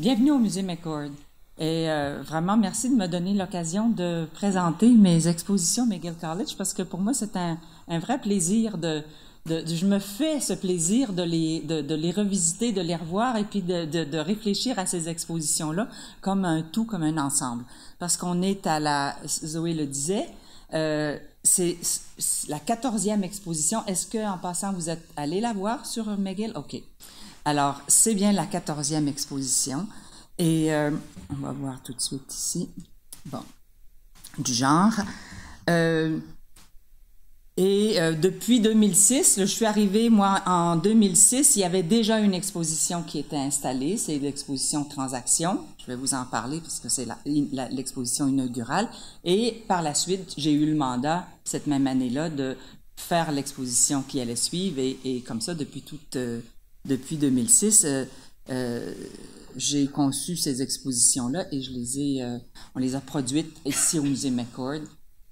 Bienvenue au Musée McCord. Et vraiment, merci de me donner l'occasion de présenter mes expositions McGill College parce que pour moi, c'est un vrai plaisir je me fais ce plaisir de les revisiter, de les revoir et puis de réfléchir à ces expositions-là comme un tout, comme un ensemble. Parce qu'on est Zoé le disait, c'est la 14e exposition. Est-ce que, en passant, vous êtes allé la voir sur McGill? OK. Alors, c'est bien la 14e exposition. Et on va voir tout de suite ici. Bon, du genre. Depuis 2006, je suis arrivée, moi, en 2006, il y avait déjà une exposition qui était installée, c'est l'exposition Transactions. Je vais vous en parler parce que c'est l'exposition inaugurale. Et par la suite, j'ai eu le mandat, cette même année-là, de faire l'exposition qui allait suivre. Et comme ça, depuis 2006, j'ai conçu ces expositions-là et on les a produites ici au Musée McCord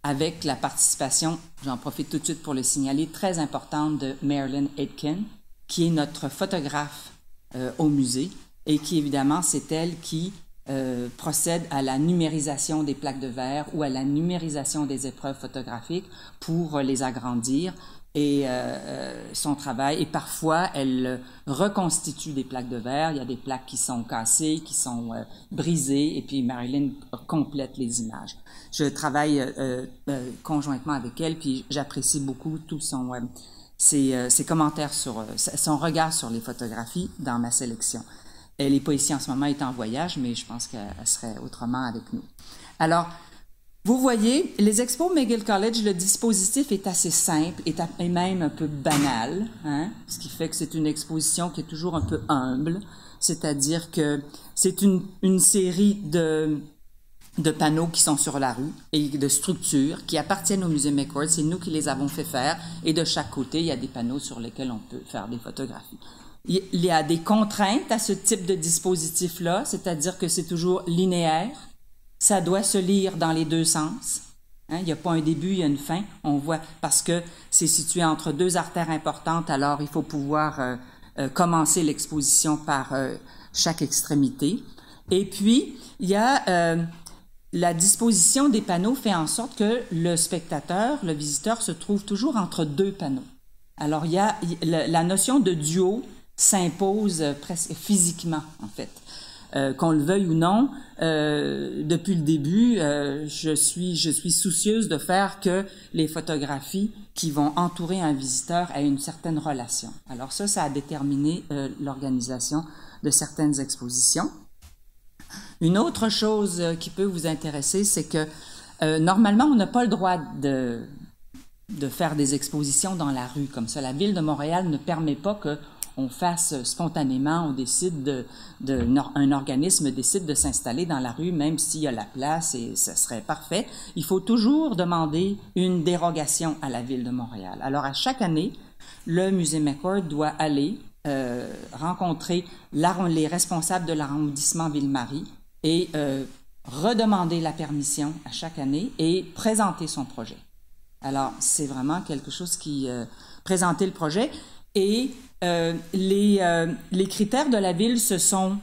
avec la participation, j'en profite tout de suite pour le signaler, très importante de Marilyn Aitken, qui est notre photographe au musée et qui, évidemment, c'est elle qui procède à la numérisation des plaques de verre ou à la numérisation des épreuves photographiques pour les agrandir. Et son travail, et parfois elle reconstitue des plaques de verre. Il y a des plaques qui sont cassées, qui sont brisées, et puis Marilyn complète les images. Je travaille conjointement avec elle, puis j'apprécie beaucoup tout ses commentaires sur son regard sur les photographies dans ma sélection. Elle n'est pas ici en ce moment, elle est en voyage, mais je pense qu'elle serait autrement avec nous. Alors, vous voyez, les expos McGill College, le dispositif est assez simple et même un peu banal, hein, ce qui fait que c'est une exposition qui est toujours un peu humble, c'est-à-dire que c'est une série de panneaux qui sont sur la rue et de structures qui appartiennent au Musée McCord. C'est nous qui les avons fait faire et de chaque côté, il y a des panneaux sur lesquels on peut faire des photographies. Il y a des contraintes à ce type de dispositif-là, c'est-à-dire que c'est toujours linéaire. Ça doit se lire dans les deux sens. Hein? Il n'y a pas un début, il y a une fin. On voit, parce que c'est situé entre deux artères importantes, alors il faut pouvoir commencer l'exposition par chaque extrémité. Et puis, il y a la disposition des panneaux fait en sorte que le spectateur, le visiteur, se trouve toujours entre deux panneaux. Alors, il y a la notion de duo s'impose presque physiquement, en fait. Qu'on le veuille ou non, depuis le début, je suis soucieuse de faire que les photographies qui vont entourer un visiteur aient une certaine relation. Alors ça a déterminé l'organisation de certaines expositions. Une autre chose qui peut vous intéresser, c'est que normalement, on n'a pas le droit de faire des expositions dans la rue comme ça. La Ville de Montréal ne permet pas que on fasse spontanément, un organisme décide de s'installer dans la rue, même s'il y a la place et ce serait parfait. Il faut toujours demander une dérogation à la Ville de Montréal. Alors, à chaque année, le Musée McCord doit aller rencontrer les responsables de l'arrondissement Ville-Marie et redemander la permission à chaque année et présenter son projet. Alors, c'est vraiment quelque chose qui... présenter le projet et... les critères de la ville se sont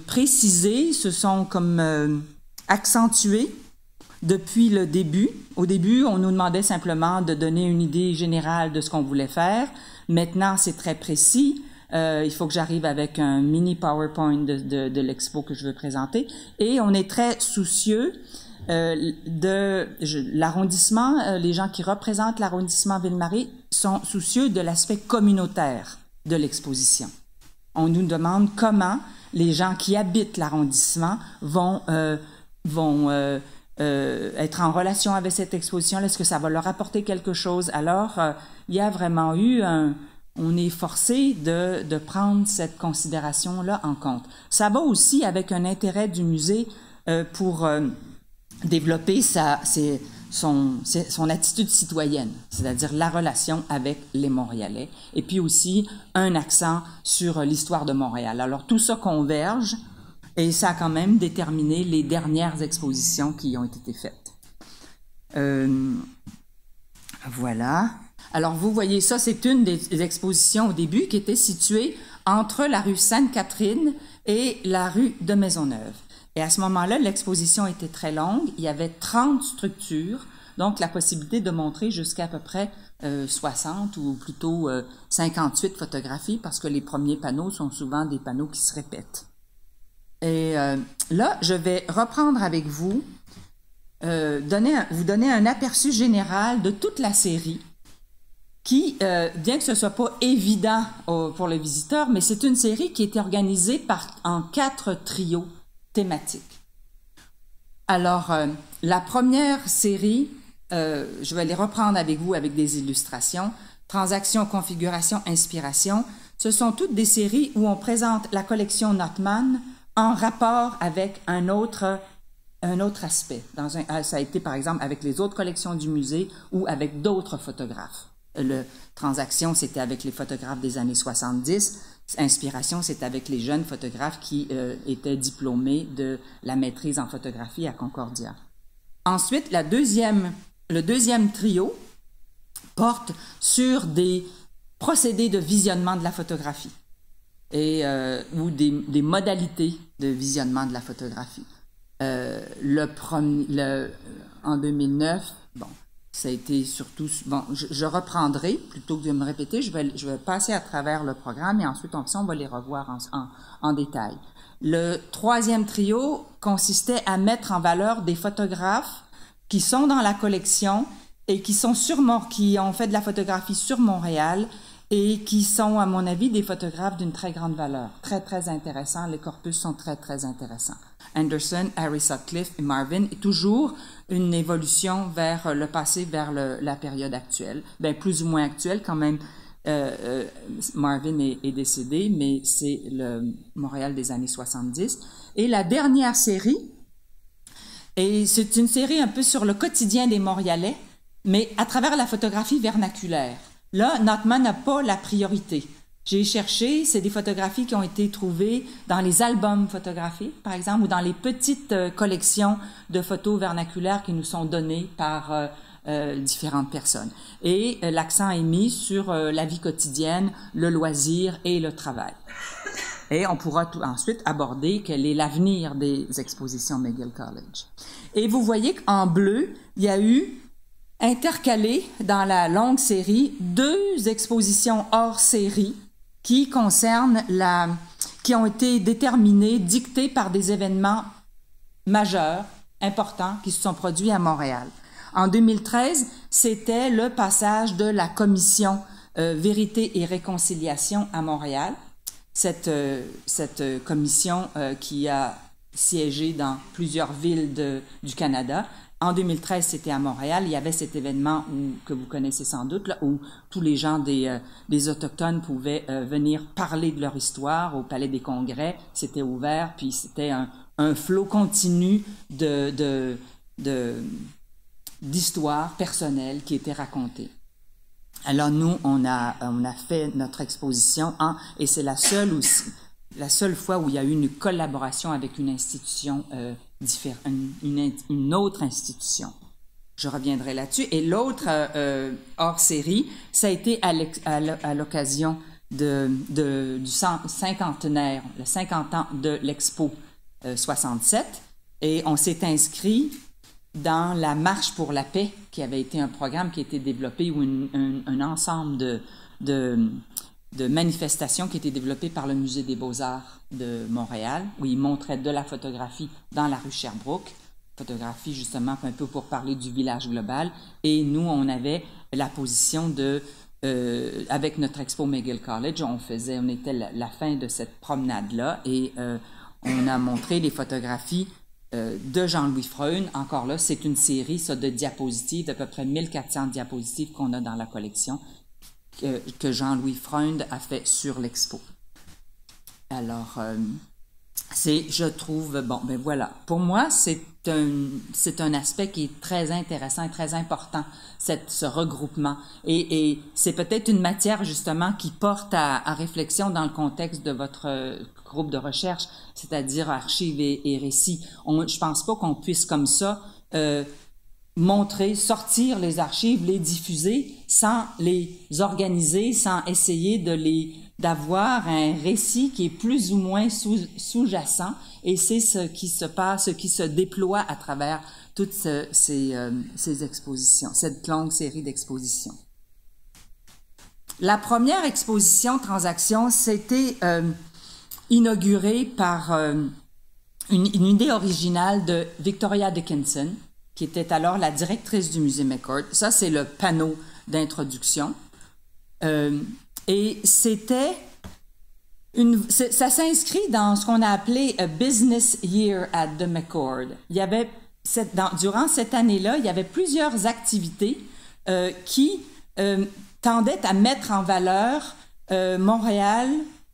précisés, se sont comme accentués depuis le début. Au début, on nous demandait simplement de donner une idée générale de ce qu'on voulait faire. Maintenant, c'est très précis. Il faut que j'arrive avec un mini PowerPoint de l'expo que je veux présenter. Et on est très soucieux l'arrondissement, les gens qui représentent l'arrondissement Ville-Marie sont soucieux de l'aspect communautaire de l'exposition. On nous demande comment les gens qui habitent l'arrondissement vont être en relation avec cette exposition-là. Est-ce que ça va leur apporter quelque chose? Alors, il y a vraiment eu on est forcé de prendre cette considération-là en compte. Ça va aussi avec un intérêt du musée pour développer son attitude citoyenne, c'est-à-dire la relation avec les Montréalais, et puis aussi un accent sur l'histoire de Montréal. Alors, tout ça converge, et ça a quand même déterminé les dernières expositions qui ont été faites. Voilà. Alors, vous voyez, ça, c'est une des expositions au début qui était située entre la rue Sainte-Catherine et la rue de Maisonneuve. Et à ce moment-là, l'exposition était très longue. Il y avait 30 structures, donc la possibilité de montrer jusqu'à peu près 60 ou plutôt 58 photographies parce que les premiers panneaux sont souvent des panneaux qui se répètent. Et là, je vais reprendre avec vous, vous donner un aperçu général de toute la série qui, bien que ce ne soit pas évident pour le visiteur, mais c'est une série qui est organisée en 4 trios thématiques. Alors, la première série, je vais les reprendre avec vous avec des illustrations. Transaction, configuration, inspiration. Ce sont toutes des séries où on présente la collection Notman en rapport avec un autre aspect. Ça a été, par exemple, avec les autres collections du musée ou avec d'autres photographes. Transaction, c'était avec les photographes des années 70. Inspiration, c'était avec les jeunes photographes qui étaient diplômés de la maîtrise en photographie à Concordia. Ensuite, le deuxième trio porte sur des procédés de visionnement de la photographie ou des modalités de visionnement de la photographie. En 2009, bon, ça a été surtout... Bon, je reprendrai, plutôt que de me répéter, je vais passer à travers le programme et ensuite, on va les revoir en détail. Le troisième trio consistait à mettre en valeur des photographes qui sont dans la collection et qui ont fait de la photographie sur Montréal et qui sont, à mon avis, des photographes d'une très grande valeur. Très, très intéressants. Les corpus sont très, très intéressants. Anderson, Harry Sutcliffe et Marvin, et toujours une évolution vers le passé, vers la période actuelle. Bien, plus ou moins actuelle quand même. Marvin est décédé, mais c'est le Montréal des années 70. Et la dernière série, et c'est une série un peu sur le quotidien des Montréalais, mais à travers la photographie vernaculaire. Là, Notman n'a pas la priorité. J'ai cherché, c'est des photographies qui ont été trouvées dans les albums photographiques, par exemple, ou dans les petites collections de photos vernaculaires qui nous sont données par différentes personnes. Et l'accent est mis sur la vie quotidienne, le loisir et le travail. Et on pourra ensuite aborder quel est l'avenir des expositions McGill College. Et vous voyez qu'en bleu, il y a eu intercalé dans la longue série 2 expositions hors série qui ont été déterminées, dictées par des événements majeurs, importants, qui se sont produits à Montréal. En 2013, c'était le passage de la commission Vérité et Réconciliation à Montréal. Cette commission qui a siégé dans plusieurs villes du Canada. En 2013, c'était à Montréal. Il y avait cet événement que vous connaissez sans doute, là, où tous les gens des Autochtones pouvaient venir parler de leur histoire au Palais des Congrès. C'était ouvert, puis c'était un flot continu d'histoires personnelles qui étaient racontées. Alors nous, on a fait notre exposition et c'est la seule fois où il y a eu une collaboration avec une institution une autre institution. Je reviendrai là-dessus. Et l'autre hors-série, ça a été à l'occasion du cinquantenaire, le 50 ans de l'Expo 67. Et on s'est inscrit dans la Marche pour la paix, qui avait été un programme qui a été développé, ou un ensemble de manifestations qui étaient développées par le Musée des Beaux-Arts de Montréal, où ils montraient de la photographie dans la rue Sherbrooke, photographie justement un peu pour parler du village global. Et nous, on avait la position avec notre expo McGill College, on était la fin de cette promenade-là et on a montré les photographies de Jean-Louis Freund. Encore là, c'est une série de diapositives, d'à peu près 1400 diapositives qu'on a dans la collection que Jean-Louis Freund a fait sur l'expo. Alors, je trouve, bon, ben voilà. Pour moi, c'est un aspect qui est très intéressant et très important, ce regroupement. Et c'est peut-être une matière, justement, qui porte à réflexion dans le contexte de votre groupe de recherche, c'est-à-dire archives et récits. Je pense pas qu'on puisse comme ça sortir les archives, les diffuser, sans les organiser, sans essayer de d'avoir un récit qui est plus ou moins sous-jacent, et c'est ce qui se passe, ce qui se déploie à travers toutes ces expositions, cette longue série d'expositions. La première exposition Transaction, c'était inaugurée par une idée originale de Victoria Dickinson, qui était alors la directrice du musée McCord. Ça, c'est le panneau d'introduction. Et c'était ça s'inscrit dans ce qu'on a appelé a Business Year at the McCord. Il y avait durant cette année-là, il y avait plusieurs activités qui tendaient à mettre en valeur Montréal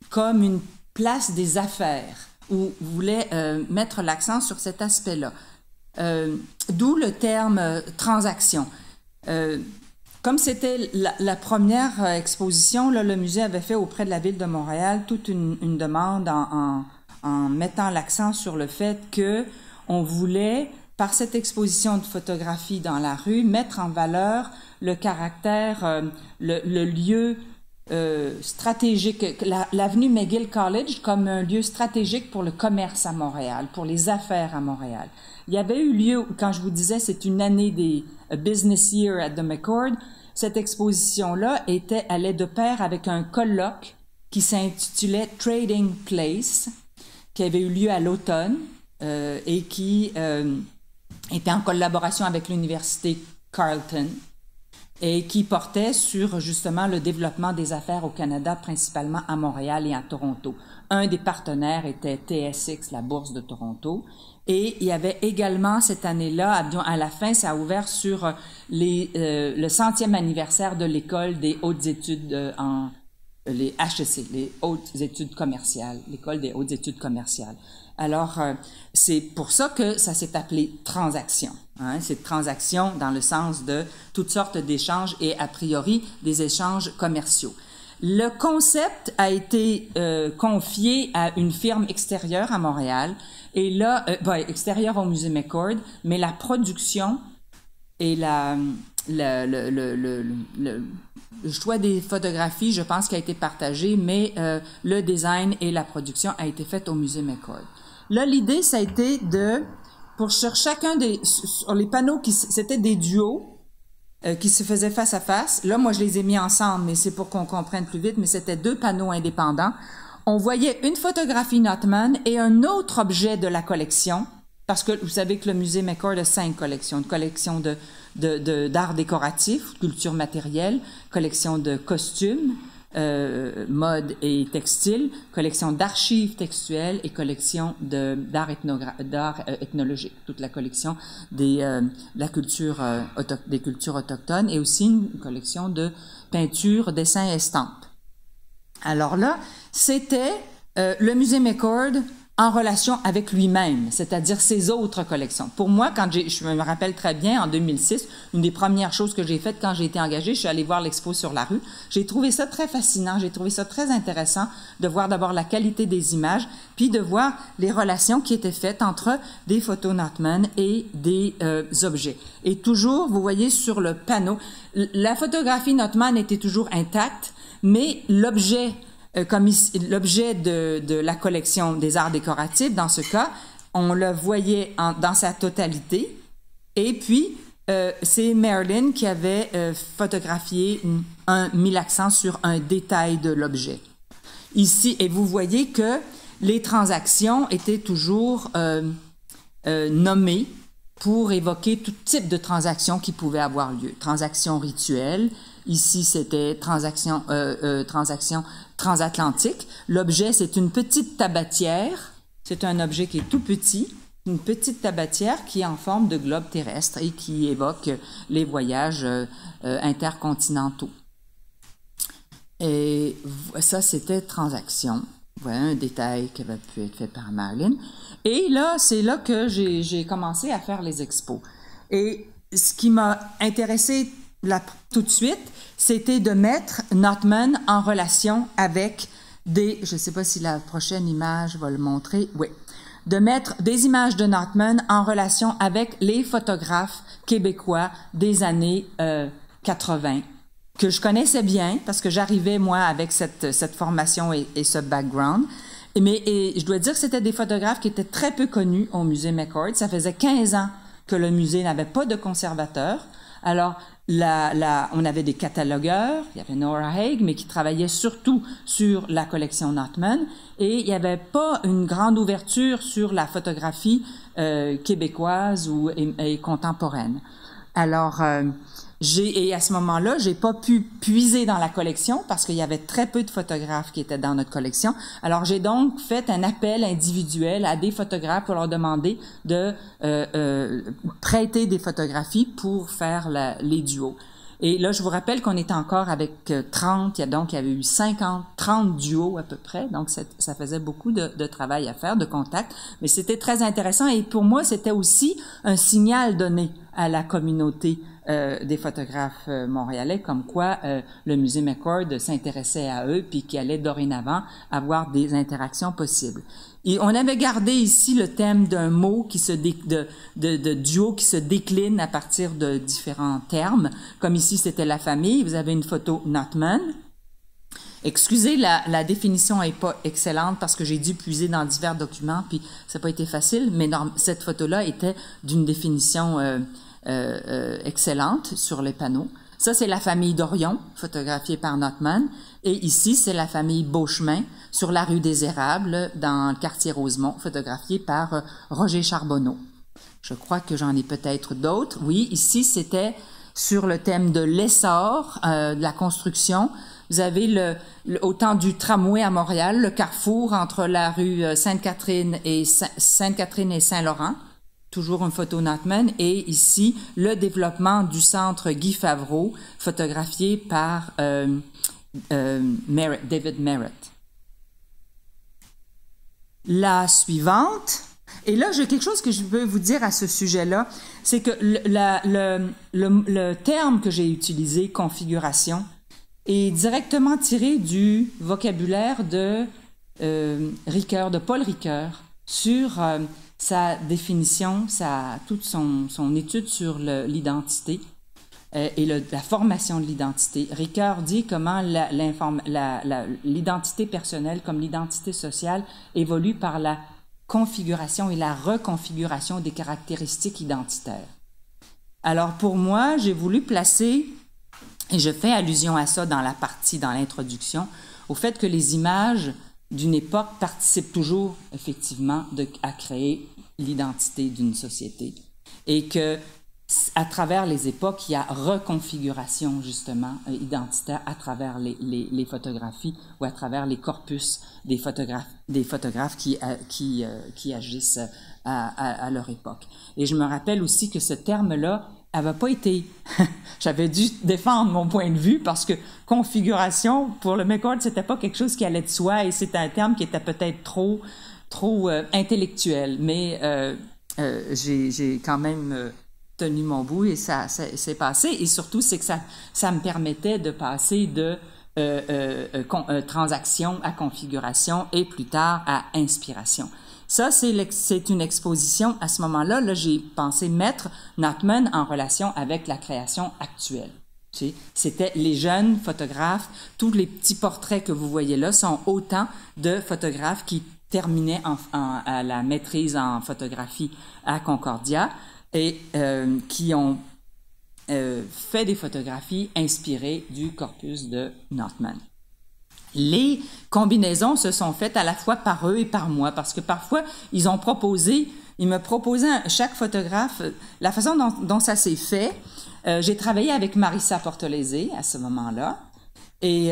comme une place des affaires, où voulait mettre l'accent sur cet aspect-là. D'où le terme transaction. Comme c'était la première exposition, là, le musée avait fait auprès de la Ville de Montréal toute une demande en mettant l'accent sur le fait qu'on voulait, par cette exposition de photographie dans la rue, mettre en valeur le caractère, le lieu stratégique, l'avenue McGill College comme un lieu stratégique pour le commerce à Montréal, pour les affaires à Montréal. Il y avait eu lieu, quand je vous disais, c'est une année des Business Year at the McCord, cette exposition-là allait de pair avec un colloque qui s'intitulait Trading Place, qui avait eu lieu à l'automne et qui était en collaboration avec l'université Carleton et qui portait sur justement le développement des affaires au Canada, principalement à Montréal et à Toronto. Un des partenaires était TSX, la Bourse de Toronto. Et il y avait également cette année-là, à la fin, ça a ouvert sur le 100e anniversaire de l'école des hautes études les HEC, les hautes études commerciales, l'école des hautes études commerciales. Alors, c'est pour ça que ça s'est appelé transaction. Hein? C'est transaction dans le sens de toutes sortes d'échanges et a priori des échanges commerciaux. Le concept a été confié à une firme extérieure à Montréal, et là, extérieure au musée McCord, mais la production et le choix des photographies, je pense, qui a été partagé, mais le design et la production a été fait au musée McCord. Là, l'idée, ça a été sur chacun sur les panneaux, c'était des duos qui se faisaient face à face. Là, moi, je les ai mis ensemble, mais c'est pour qu'on comprenne plus vite, mais c'était 2 panneaux indépendants. On voyait une photographie Notman et un autre objet de la collection, parce que vous savez que le musée McCord a 5 collections. Une collection d'art décoratif, culture matérielle, collection de costumes, mode et textile, collection d'archives textuelles et collection d'art ethnologique, toute la collection des cultures autochtones, et aussi une collection de peintures, dessins et estampes. Alors là, c'était le musée McCord en relation avec lui-même, c'est-à-dire ses autres collections. Pour moi, je me rappelle très bien, en 2006, une des premières choses que j'ai faites quand j'ai été engagée, je suis allée voir l'expo sur la rue. J'ai trouvé ça très fascinant, j'ai trouvé ça très intéressant de voir d'abord la qualité des images, puis de voir les relations qui étaient faites entre des photos Notman et des objets. Et toujours, vous voyez sur le panneau, la photographie Notman était toujours intacte, mais l'objet l'objet de la collection des arts décoratifs, dans ce cas, on le voyait dans sa totalité. Et puis, c'est Marilyn qui avait photographié, mis l'accent sur un détail de l'objet. Ici, et vous voyez que les transactions étaient toujours nommées pour évoquer tout type de transactions qui pouvaient avoir lieu. Transactions rituelles. Ici, c'était transaction transatlantique. L'objet, c'est une petite tabatière. C'est un objet qui est tout petit, une petite tabatière qui est en forme de globe terrestre et qui évoque les voyages intercontinentaux. Et ça, c'était transaction. Voilà un détail qui avait pu être fait par Marilyn. Et là, c'est là que j'ai commencé à faire les expos. Et ce qui m'a intéressé tout de suite, c'était de mettre Notman en relation avec je ne sais pas si la prochaine image va le montrer, oui, de mettre des images de Notman en relation avec les photographes québécois des années 80 que je connaissais bien parce que j'arrivais, moi, avec cette formation et ce background. Et je dois dire que c'était des photographes qui étaient très peu connus au musée McCord. Ça faisait 15 ans que le musée n'avait pas de conservateur. Alors, on avait des catalogueurs, il y avait Nora Haig, mais qui travaillait surtout sur la collection Notman, et il n'y avait pas une grande ouverture sur la photographie québécoise et contemporaine. Alors, et à ce moment-là, j'ai pas pu puiser dans la collection parce qu'il y avait très peu de photographes qui étaient dans notre collection. Alors, j'ai donc fait un appel individuel à des photographes pour leur demander de prêter des photographies pour faire les duos. Et là, je vous rappelle qu'on était encore avec 30, il y avait eu 30 duos à peu près, donc ça faisait beaucoup de travail à faire, de contact, mais c'était très intéressant et pour moi, c'était aussi un signal donné à la communauté des photographes montréalais, comme quoi le musée McCord s'intéressait à eux puis qu'il allait dorénavant avoir des interactions possibles. Et on avait gardé ici le thème d'un mot de duo qui se décline à partir de différents termes, comme ici c'était la famille. Vous avez une photo Notman. Excusez, la définition n'est pas excellente parce que j'ai dû puiser dans divers documents puis ça n'a pas été facile, mais cette photo-là était d'une définition excellente sur les panneaux. Ça, c'est la famille Dorion, photographiée par Notman. Et ici, c'est la famille Beauchemin, sur la rue des Érables, dans le quartier Rosemont, photographiée par Roger Charbonneau. Je crois que j'en ai peut-être d'autres. Oui, ici, c'était sur le thème de l'essor de la construction. Vous avez au temps du tramway à Montréal, le carrefour entre la rue Sainte-Catherine et Saint-Laurent. Toujours une photo Notman, et ici, le développement du centre Guy Favreau, photographié par David Merritt. La suivante, et là, j'ai quelque chose que je veux vous dire à ce sujet-là, c'est que le terme que j'ai utilisé, configuration, est directement tiré du vocabulaire de Ricoeur, de Paul Ricoeur, sur sa définition, toute son étude sur l'identité et la formation de l'identité. Ricoeur dit comment l'identité personnelle comme l'identité sociale évolue par la configuration et la reconfiguration des caractéristiques identitaires. Alors pour moi, j'ai voulu placer, et je fais allusion à ça dans l'introduction, au fait que les images d'une époque participent toujours, effectivement, à créer l'identité d'une société. Et que, à travers les époques, il y a reconfiguration, justement, identitaire à travers les photographies ou à travers les corpus des photographes qui agissent à leur époque. Et je me rappelle aussi que ce terme-là n'avait pas été... J'avais dû défendre mon point de vue parce que configuration, pour le McCord, c'était pas quelque chose qui allait de soi et c'était un terme qui était peut-être trop intellectuel. Mais j'ai quand même tenu mon bout et ça s'est passé. Et surtout, c'est que ça me permettait de passer de transaction à configuration et plus tard à inspiration. Ça, c'est une exposition. À ce moment-là, j'ai pensé mettre Notman en relation avec la création actuelle. Tu sais, c'était les jeunes photographes. Tous les petits portraits que vous voyez là sont autant de photographes qui terminaient à la maîtrise en photographie à Concordia et qui ont fait des photographies inspirées du corpus de Notman. Les combinaisons se sont faites à la fois par eux et par moi, parce que parfois, ils me proposaient, chaque photographe, la façon dont ça s'est fait. J'ai travaillé avec Marissa Portolese à ce moment-là, et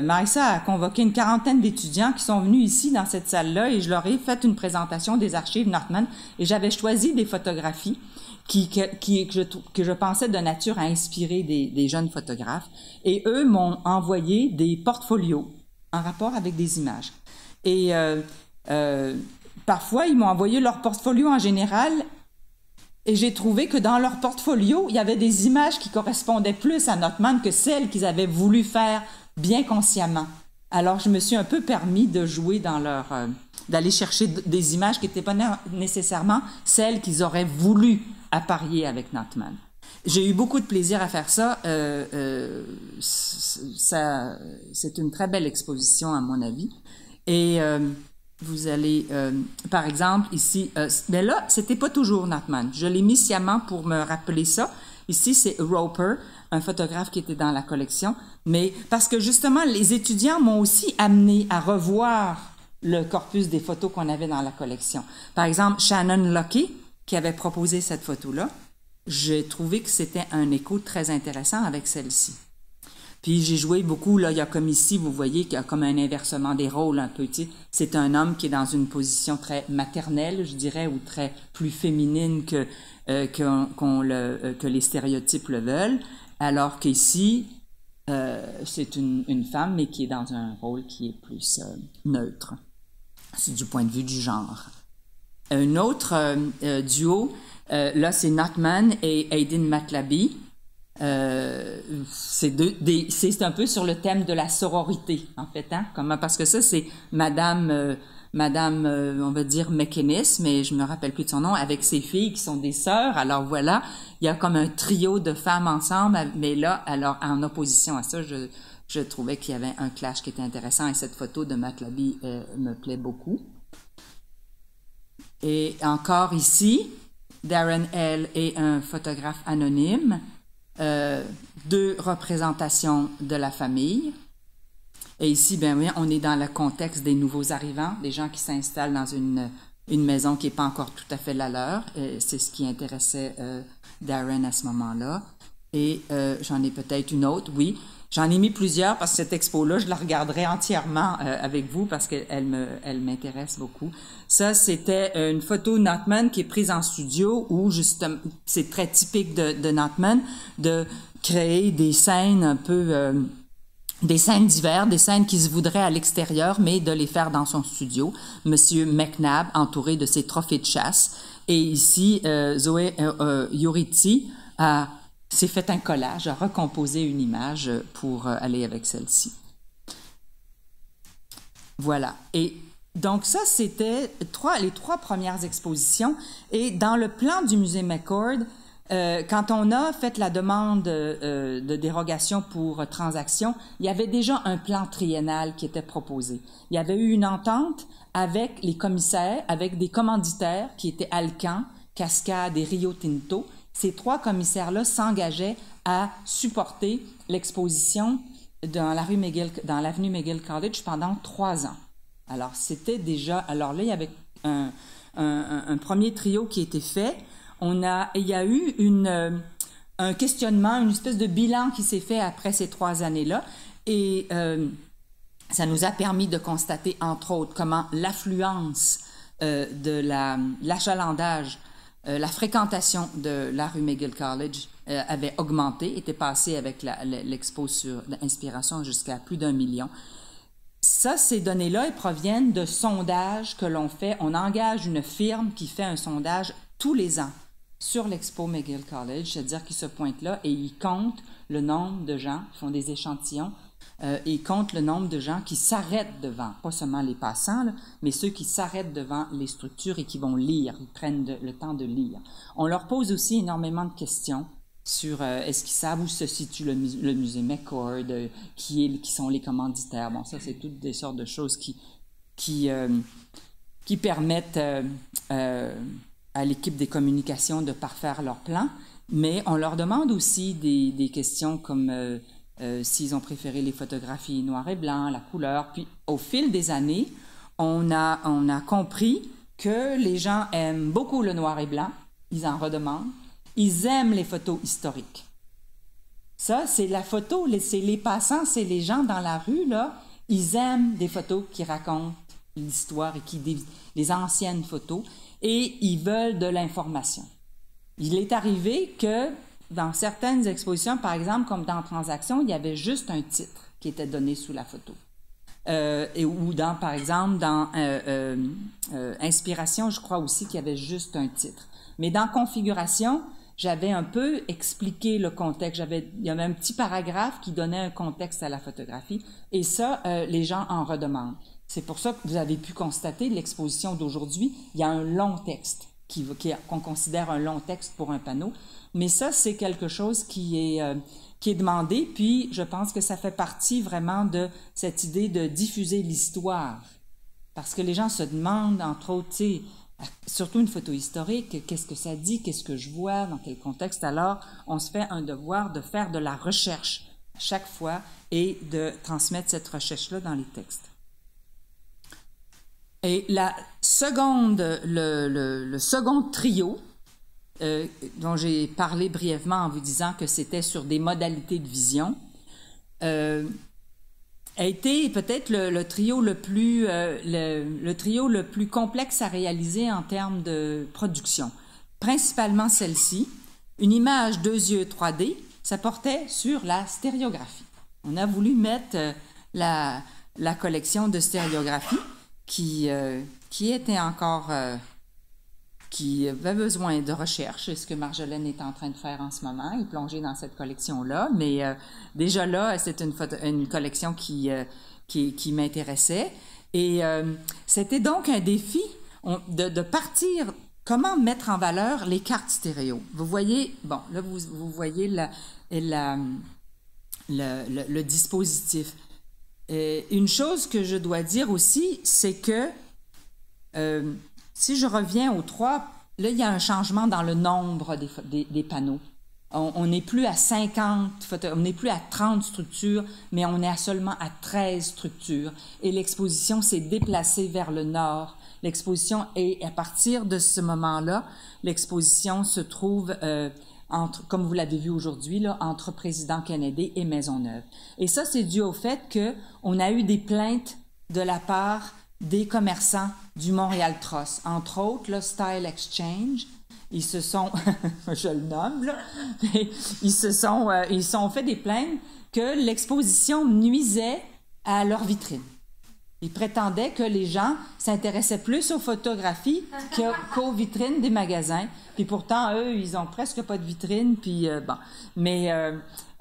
Marissa a convoqué une quarantaine d'étudiants qui sont venus ici dans cette salle-là, et je leur ai fait une présentation des archives Notman, et j'avais choisi des photographies que je pensais de nature à inspirer des jeunes photographes. Et eux m'ont envoyé des portfolios en rapport avec des images. Et parfois, ils m'ont envoyé leur portfolio en général et j'ai trouvé que dans leur portfolio, il y avait des images qui correspondaient plus à Notman que celles qu'ils avaient voulu faire bien consciemment. Alors, je me suis un peu permis de jouer d'aller chercher des images qui n'étaient pas nécessairement celles qu'ils auraient voulu apparier avec Notman. J'ai eu beaucoup de plaisir à faire ça. C'est une très belle exposition, à mon avis. Et vous allez, par exemple, ici, mais là, c'était pas toujours Notman. Je l'ai mis sciemment pour me rappeler ça. Ici, c'est Roper, un photographe qui était dans la collection. Mais parce que justement, les étudiants m'ont aussi amené à revoir le corpus des photos qu'on avait dans la collection. Par exemple, Shannon Lucky, qui avait proposé cette photo-là, j'ai trouvé que c'était un écho très intéressant avec celle-ci. Puis j'ai joué beaucoup, là, il y a comme ici, vous voyez qu'il y a comme un inversement des rôles un peu, tu sais. C'est un homme qui est dans une position très maternelle, je dirais, ou très plus féminine que les stéréotypes le veulent, alors qu'ici, c'est une femme, mais qui est dans un rôle qui est plus neutre. C'est du point de vue du genre. Un autre duo, là, c'est Notman et Aidin Matlabi. C'est un peu sur le thème de la sororité, en fait, hein? Parce que ça, c'est Madame, on va dire McInnes, mais je me rappelle plus de son nom, avec ses filles qui sont des sœurs. Alors voilà, il y a comme un trio de femmes ensemble, mais là, alors en opposition à ça, je trouvais qu'il y avait un clash qui était intéressant, et cette photo de Matlabi me plaît beaucoup. Et encore ici, Darren L. est un photographe anonyme, deux représentations de la famille. Et ici, ben oui, on est dans le contexte des nouveaux arrivants, des gens qui s'installent dans une maison qui n'est pas encore tout à fait la leur. C'est ce qui intéressait Darren à ce moment-là. Et j'en ai peut-être une autre, oui. J'en ai mis plusieurs parce que cette expo-là, je la regarderai entièrement avec vous parce qu'elle m'intéresse beaucoup. Ça, c'était une photo Notman qui est prise en studio où, justement, c'est très typique de Notman de créer des scènes un peu... des scènes d'hiver, des scènes qui se voudraient à l'extérieur, mais de les faire dans son studio. Monsieur McNabb, entouré de ses trophées de chasse. Et ici, Zoé Yuriti s'est fait un collage, a recomposé une image pour aller avec celle-ci. Voilà. Et donc ça, c'était les trois premières expositions. Et dans le plan du musée McCord, quand on a fait la demande de dérogation pour transaction, il y avait déjà un plan triennal qui était proposé. Il y avait eu une entente avec les commissaires, avec des commanditaires qui étaient Alcan, Cascade et Rio Tinto. Ces trois commissaires-là s'engageaient à supporter l'exposition dans l'avenue McGill College pendant 3 ans. Alors, c'était déjà... Alors là, il y avait un premier trio qui était fait. Il y a eu un questionnement, une espèce de bilan qui s'est fait après ces 3 années-là. Et ça nous a permis de constater, entre autres, comment l'affluence de l'achalandage, la fréquentation de la rue McGill College avait augmenté, était passée avec l'expo sur l'inspiration jusqu'à plus d'1 million. Ça, ces données-là, elles proviennent de sondages que l'on fait. On engage une firme qui fait un sondage tous les ans sur l'expo McGill College, c'est-à-dire qu'ils se pointent là et ils comptent le nombre de gens, ils font des échantillons, et ils comptent le nombre de gens qui s'arrêtent devant, pas seulement les passants, là, mais ceux qui s'arrêtent devant les structures et qui vont lire, ils prennent le temps de lire. On leur pose aussi énormément de questions sur est-ce qu'ils savent où se situe le musée McCord, qui sont les commanditaires. Bon, ça, c'est toutes des sortes de choses qui permettent à l'équipe des communications de parfaire leur plan, mais on leur demande aussi des questions comme s'ils ont préféré les photographies noir et blanc, la couleur. Puis, au fil des années, on a compris que les gens aiment beaucoup le noir et blanc, ils en redemandent. Ils aiment les photos historiques. Ça, c'est la photo, c'est les passants, c'est les gens dans la rue, là, ils aiment des photos qui racontent l'histoire et les anciennes photos, et ils veulent de l'information. Il est arrivé que dans certaines expositions, par exemple, comme dans Transaction, il y avait juste un titre qui était donné sous la photo. Ou par exemple, dans Inspiration, je crois aussi qu'il y avait juste un titre. Mais dans Configuration, j'avais un peu expliqué le contexte. Il y avait un petit paragraphe qui donnait un contexte à la photographie. Et ça, les gens en redemandent. C'est pour ça que vous avez pu constater l'exposition d'aujourd'hui, il y a un long texte. qu'on considère un long texte pour un panneau. Mais ça, c'est quelque chose qui est demandé, puis je pense que ça fait partie vraiment de cette idée de diffuser l'histoire. Parce que les gens se demandent, entre autres, tu sais, surtout une photo historique, qu'est-ce que ça dit, qu'est-ce que je vois, dans quel contexte. Alors, on se fait un devoir de faire de la recherche à chaque fois et de transmettre cette recherche-là dans les textes. Et la seconde, le second trio, dont j'ai parlé brièvement en vous disant que c'était sur des modalités de vision, a été peut-être le trio le plus complexe à réaliser en termes de production. Principalement celle-ci, une image 2 yeux 3D, ça portait sur la stéréographie. On a voulu mettre la collection de stéréographie qui était encore... qui avait besoin de recherche, c'est ce que Marjolaine est en train de faire en ce moment, et plonger dans cette collection-là. Mais déjà là, c'est une collection qui m'intéressait. Et c'était donc un défi de partir, comment mettre en valeur les cartes stéréo. Vous voyez, bon, là, vous voyez le dispositif. Une chose que je dois dire aussi, c'est que si je reviens aux 3, là, il y a un changement dans le nombre des panneaux. On n'est plus à 50, on n'est plus à 30 structures, mais on est seulement à 13 structures. Et l'exposition s'est déplacée vers le nord. L'exposition est, à partir de ce moment-là, l'exposition se trouve entre, comme vous l'avez vu aujourd'hui, là, entre Président Kennedy et Maisonneuve. Et ça, c'est dû au fait qu'on a eu des plaintes de la part des commerçants du Montréal Trust, entre autres, le Style Exchange. Ils se sont, je le nomme, là, mais ils sont fait des plaintes que l'exposition nuisait à leur vitrine. Ils prétendaient que les gens s'intéressaient plus aux photographies qu'aux vitrines des magasins. Puis pourtant, eux, ils ont presque pas de vitrine. Puis bon, mais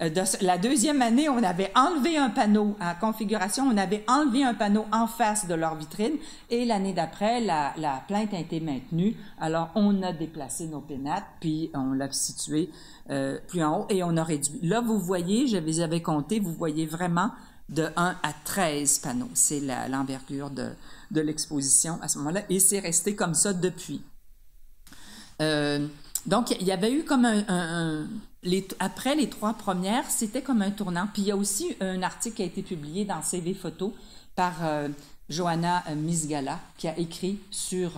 la deuxième année, on avait enlevé un panneau à configuration. On avait enlevé un panneau en face de leur vitrine. Et l'année d'après, la plainte a été maintenue. Alors, on a déplacé nos pénates, puis on l'a situé plus en haut et on a réduit. Là, vous voyez, je les avais comptés. Vous voyez vraiment de 1 à 13 panneaux. C'est l'envergure de l'exposition à ce moment-là, et c'est resté comme ça depuis. Donc, il y avait eu comme après les 3 premières, c'était comme un tournant. Puis il y a aussi un article qui a été publié dans CV Photo par Johanna Misgala, qui a écrit sur,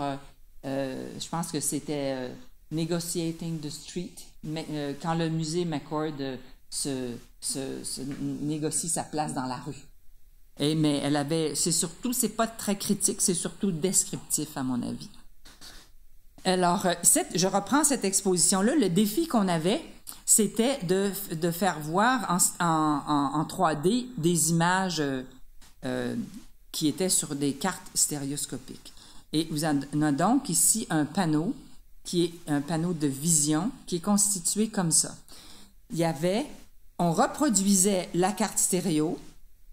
je pense que c'était Negotiating the Street, quand le musée McCord se négocie sa place dans la rue. Mais elle avait, c'est pas très critique, c'est surtout descriptif à mon avis. Alors, je reprends cette exposition-là. Le défi qu'on avait, c'était de faire voir en 3D des images qui étaient sur des cartes stéréoscopiques. Et vous en avez donc ici un panneau qui est un panneau de vision qui est constitué comme ça. On reproduisait la carte stéréo,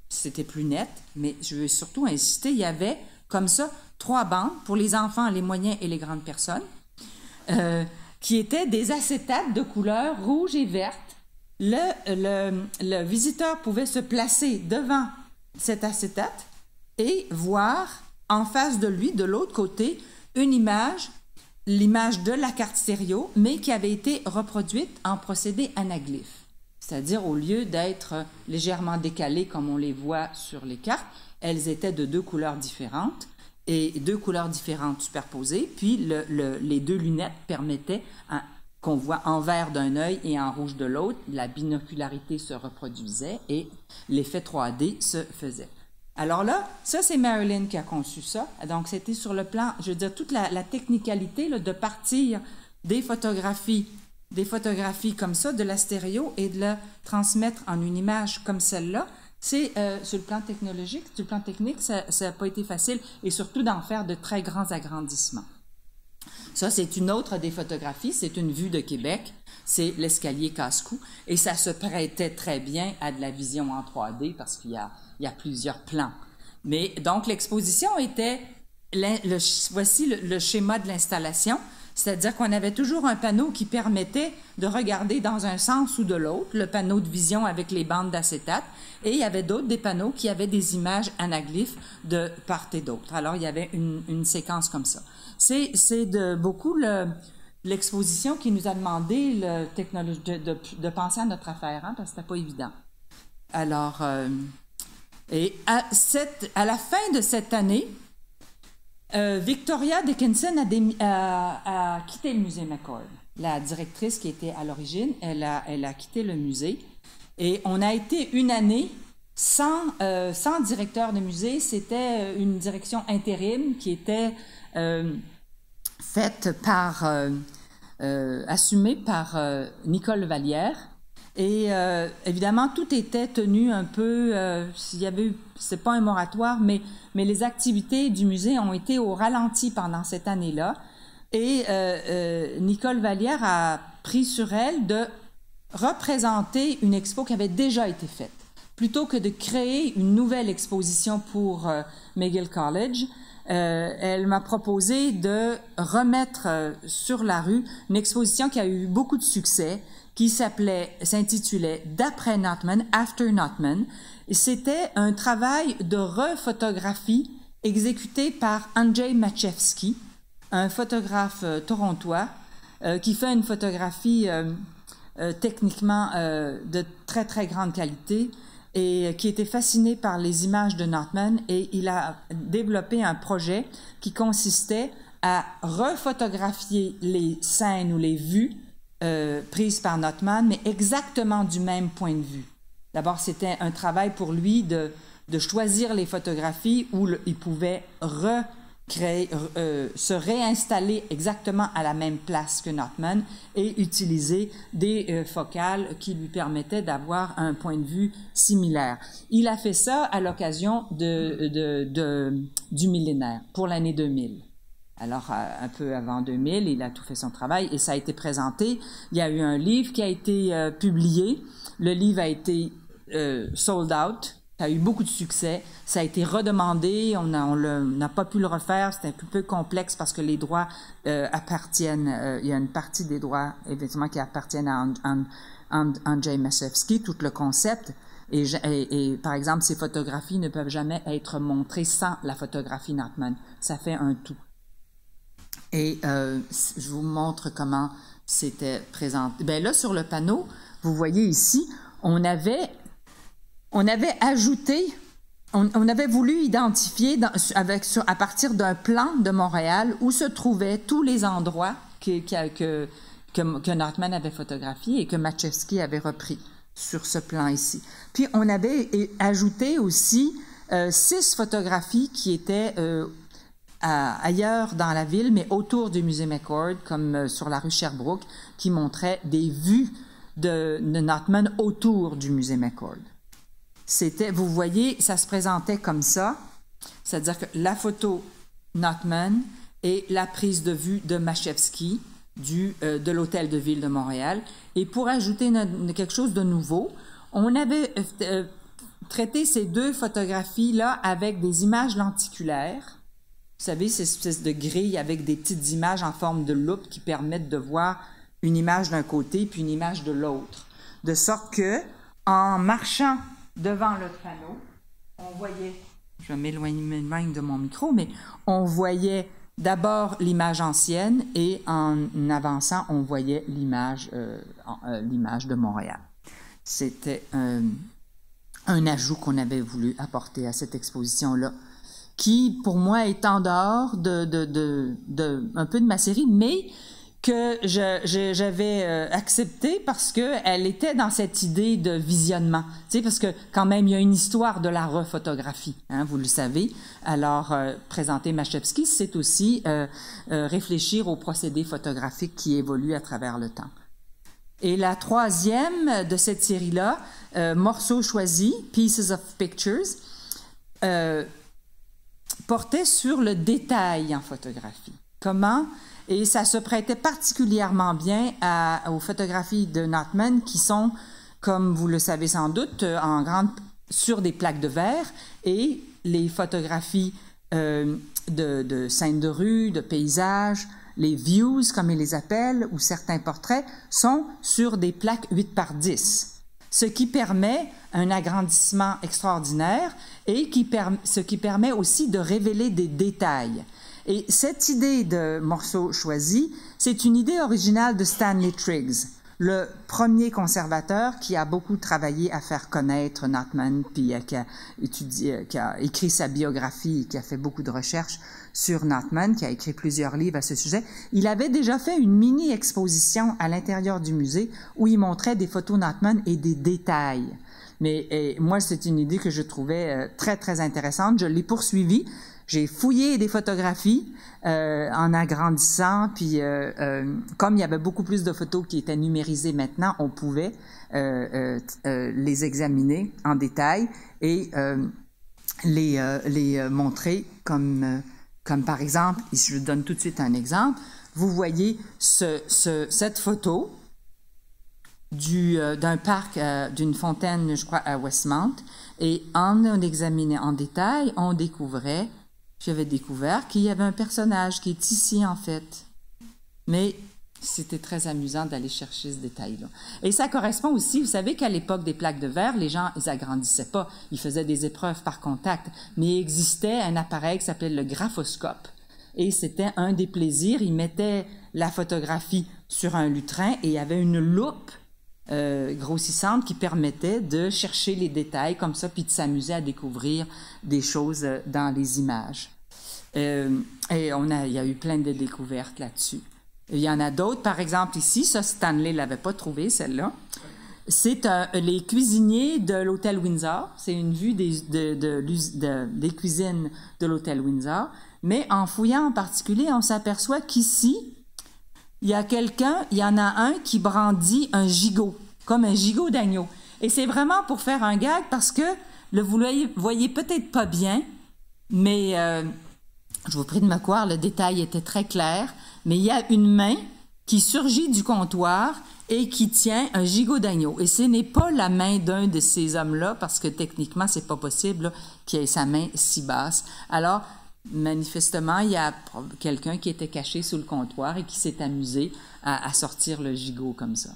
c'était plus net, mais je veux surtout insister, il y avait comme ça 3 bandes pour les enfants, les moyens et les grandes personnes, qui étaient des acétates de couleur rouge et verte. Le visiteur pouvait se placer devant cet acétate et voir en face de lui, de l'autre côté, une image, l'image de la carte stéréo, mais qui avait été reproduite en procédé anaglyphe. C'est-à-dire, au lieu d'être légèrement décalées comme on les voit sur les cartes, elles étaient de 2 couleurs différentes et 2 couleurs différentes superposées. Puis, les 2 lunettes permettaient qu'on voit en vert d'un œil et en rouge de l'autre. La binocularité se reproduisait et l'effet 3D se faisait. Alors là, ça, c'est Marilyn qui a conçu ça. Donc, c'était sur le plan, je veux dire, toute la technicalité là, de partir des photographies comme ça, de la stéréo, et de la transmettre en une image comme celle-là, c'est sur le plan technologique, sur le plan technique, ça n'a pas été facile, et surtout d'en faire de très grands agrandissements. Ça, c'est une autre des photographies, c'est une vue de Québec, c'est l'escalier Casse-Cou, et ça se prêtait très bien à de la vision en 3D parce qu'il y a plusieurs plans. Mais donc, l'exposition était, voici le schéma de l'installation. C'est-à-dire qu'on avait toujours un panneau qui permettait de regarder dans un sens ou de l'autre, le panneau de vision avec les bandes d'acétate, et il y avait des panneaux qui avaient des images anaglyphes de part et d'autre. Alors, il y avait une séquence comme ça. C'est beaucoup l'exposition qui nous a demandé de penser à notre affaire, hein, parce que c'était pas évident. Alors, et à la fin de cette année, Victoria Dickinson a quitté le musée McCord. La directrice qui était à l'origine, elle a quitté le musée. Et on a été une année sans directeur de musée. C'était une direction intérim qui était assumée par Nicole Vallière. Et évidemment, tout était tenu un peu, c'est pas un moratoire, mais les activités du musée ont été au ralenti pendant cette année-là. Et Nicole Vallière a pris sur elle de représenter une expo qui avait déjà été faite. Plutôt que de créer une nouvelle exposition pour McGill College, elle m'a proposé de remettre sur la rue une exposition qui a eu beaucoup de succès, qui s'intitulait D'après Notman, After Notman. C'était un travail de rephotographie exécuté par Andrzej Maciejewski, un photographe torontois qui fait une photographie techniquement de très, très grande qualité et qui était fasciné par les images de Notman, et il a développé un projet qui consistait à refotographier les scènes ou les vues prises par Notman, mais exactement du même point de vue. D'abord, c'était un travail pour lui de choisir les photographies où il pouvait se réinstaller exactement à la même place que Notman et utiliser des focales qui lui permettaient d'avoir un point de vue similaire. Il a fait ça à l'occasion du millénaire, pour l'année 2000. Alors, un peu avant 2000, il a tout fait son travail et ça a été présenté. Il y a eu un livre qui a été publié. Le livre a été sold out. Ça a eu beaucoup de succès. Ça a été redemandé. On n'a pas pu le refaire. C'était un peu complexe parce que les droits appartiennent. Il y a une partie des droits, effectivement, qui appartiennent à Andrzej Maciejewski, tout le concept. Et par exemple, ces photographies ne peuvent jamais être montrées sans la photographie Notman. Ça fait un tout. Et je vous montre comment c'était présenté. Bien là, sur le panneau, vous voyez ici, on avait ajouté, on avait voulu identifier à partir d'un plan de Montréal où se trouvaient tous les endroits que Notman avait photographiés et que Maciejewski avait repris sur ce plan ici. Puis on avait ajouté aussi 6 photographies qui étaient ailleurs dans la ville, mais autour du musée McCord, comme sur la rue Sherbrooke, qui montraient des vues de Notman autour du musée McCord. Vous voyez, ça se présentait comme ça, c'est-à-dire que la photo Notman et la prise de vue de Maciejewski de l'Hôtel de Ville de Montréal. Et pour ajouter quelque chose de nouveau, on avait traité ces 2 photographies-là avec des images lenticulaires. Vous savez, ces espèces de grilles avec des petites images en forme de loupe qui permettent de voir une image d'un côté puis une image de l'autre. De sorte que, en marchant devant le panneau, on voyait, je m'éloigne de mon micro, mais on voyait d'abord l'image ancienne et en avançant, on voyait l'image de Montréal. C'était un ajout qu'on avait voulu apporter à cette exposition-là, qui, pour moi, est en dehors un peu de ma série, mais que j'avais accepté parce qu'elle était dans cette idée de visionnement. Tu sais, parce que quand même, il y a une histoire de la rephotographie, hein, vous le savez. Alors, présenter Maciejewski, c'est aussi réfléchir aux procédés photographiques qui évoluent à travers le temps. Et la 3e de cette série-là, Morceaux choisis, Pieces of Pictures, portait sur le détail en photographie. Comment, et ça se prêtait particulièrement bien aux photographies de Notman qui sont, comme vous le savez sans doute, sur des plaques de verre, et les photographies de scènes de rue, de paysages, les views, comme ils les appellent, ou certains portraits, sont sur des plaques 8 par 10, ce qui permet un agrandissement extraordinaire et ce qui permet aussi de révéler des détails. Et cette idée de morceau choisi, c'est une idée originale de Stanley Triggs, le premier conservateur qui a beaucoup travaillé à faire connaître Notman, puis qui a écrit sa biographie, qui a fait beaucoup de recherches sur Notman, qui a écrit plusieurs livres à ce sujet. Il avait déjà fait une mini-exposition à l'intérieur du musée où il montrait des photos Notman et des détails. Mais moi, c'est une idée que je trouvais très, très intéressante. Je l'ai poursuivie. J'ai fouillé des photographies en agrandissant, puis comme il y avait beaucoup plus de photos qui étaient numérisées maintenant, on pouvait les examiner en détail et les montrer comme par exemple, je vous donne tout de suite un exemple, vous voyez cette photo d'un parc, d'une fontaine, je crois, à Westmount, et en l'examinant en détail, j'avais découvert qu'il y avait un personnage qui est ici, en fait. Mais c'était très amusant d'aller chercher ce détail-là. Et ça correspond aussi, vous savez qu'à l'époque des plaques de verre, les gens, ils agrandissaient pas. Ils faisaient des épreuves par contact. Mais il existait un appareil qui s'appelait le graphoscope. Et c'était un des plaisirs. Ils mettaient la photographie sur un lutrin et il y avait une loupe grossissante qui permettait de chercher les détails comme ça, puis de s'amuser à découvrir des choses dans les images. Et il y a eu plein de découvertes là-dessus. Il y en a d'autres, par exemple ici, ça Stanley l'avait pas trouvé, celle-là. C'est les cuisiniers de l'hôtel Windsor. C'est une vue des cuisines de l'hôtel Windsor. Mais en fouillant en particulier, on s'aperçoit qu'ici, il y en a un qui brandit un gigot, comme un gigot d'agneau. Et c'est vraiment pour faire un gag parce que vous le voyez peut-être pas bien, mais je vous prie de me croire, le détail était très clair. Mais il y a une main qui surgit du comptoir et qui tient un gigot d'agneau. Et ce n'est pas la main d'un de ces hommes-là parce que techniquement, c'est pas possible qu'il ait sa main si basse. Alors, manifestement, il y a quelqu'un qui était caché sous le comptoir et qui s'est amusé à sortir le gigot comme ça.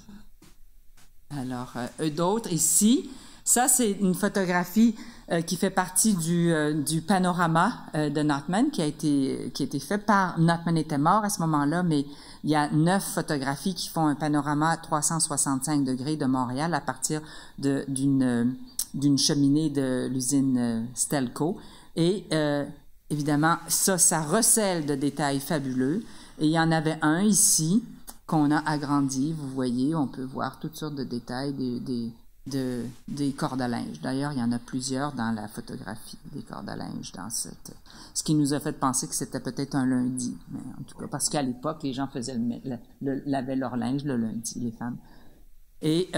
Alors, d'autres ici, ça c'est une photographie qui fait partie du panorama de Notman qui a été fait par Notman était mort à ce moment-là, mais il y a 9 photographies qui font un panorama à 365 degrés de Montréal à partir d'une cheminée de l'usine Stelco. Et évidemment, ça recèle de détails fabuleux. Et il y en avait un ici qu'on a agrandi. Vous voyez, on peut voir toutes sortes de détails des cordes à linge. D'ailleurs, il y en a plusieurs dans la photographie des cordes à linge ce qui nous a fait penser que c'était peut-être un lundi. Mais en tout cas, parce qu'à l'époque, les gens lavaient leur linge le lundi, les femmes. Et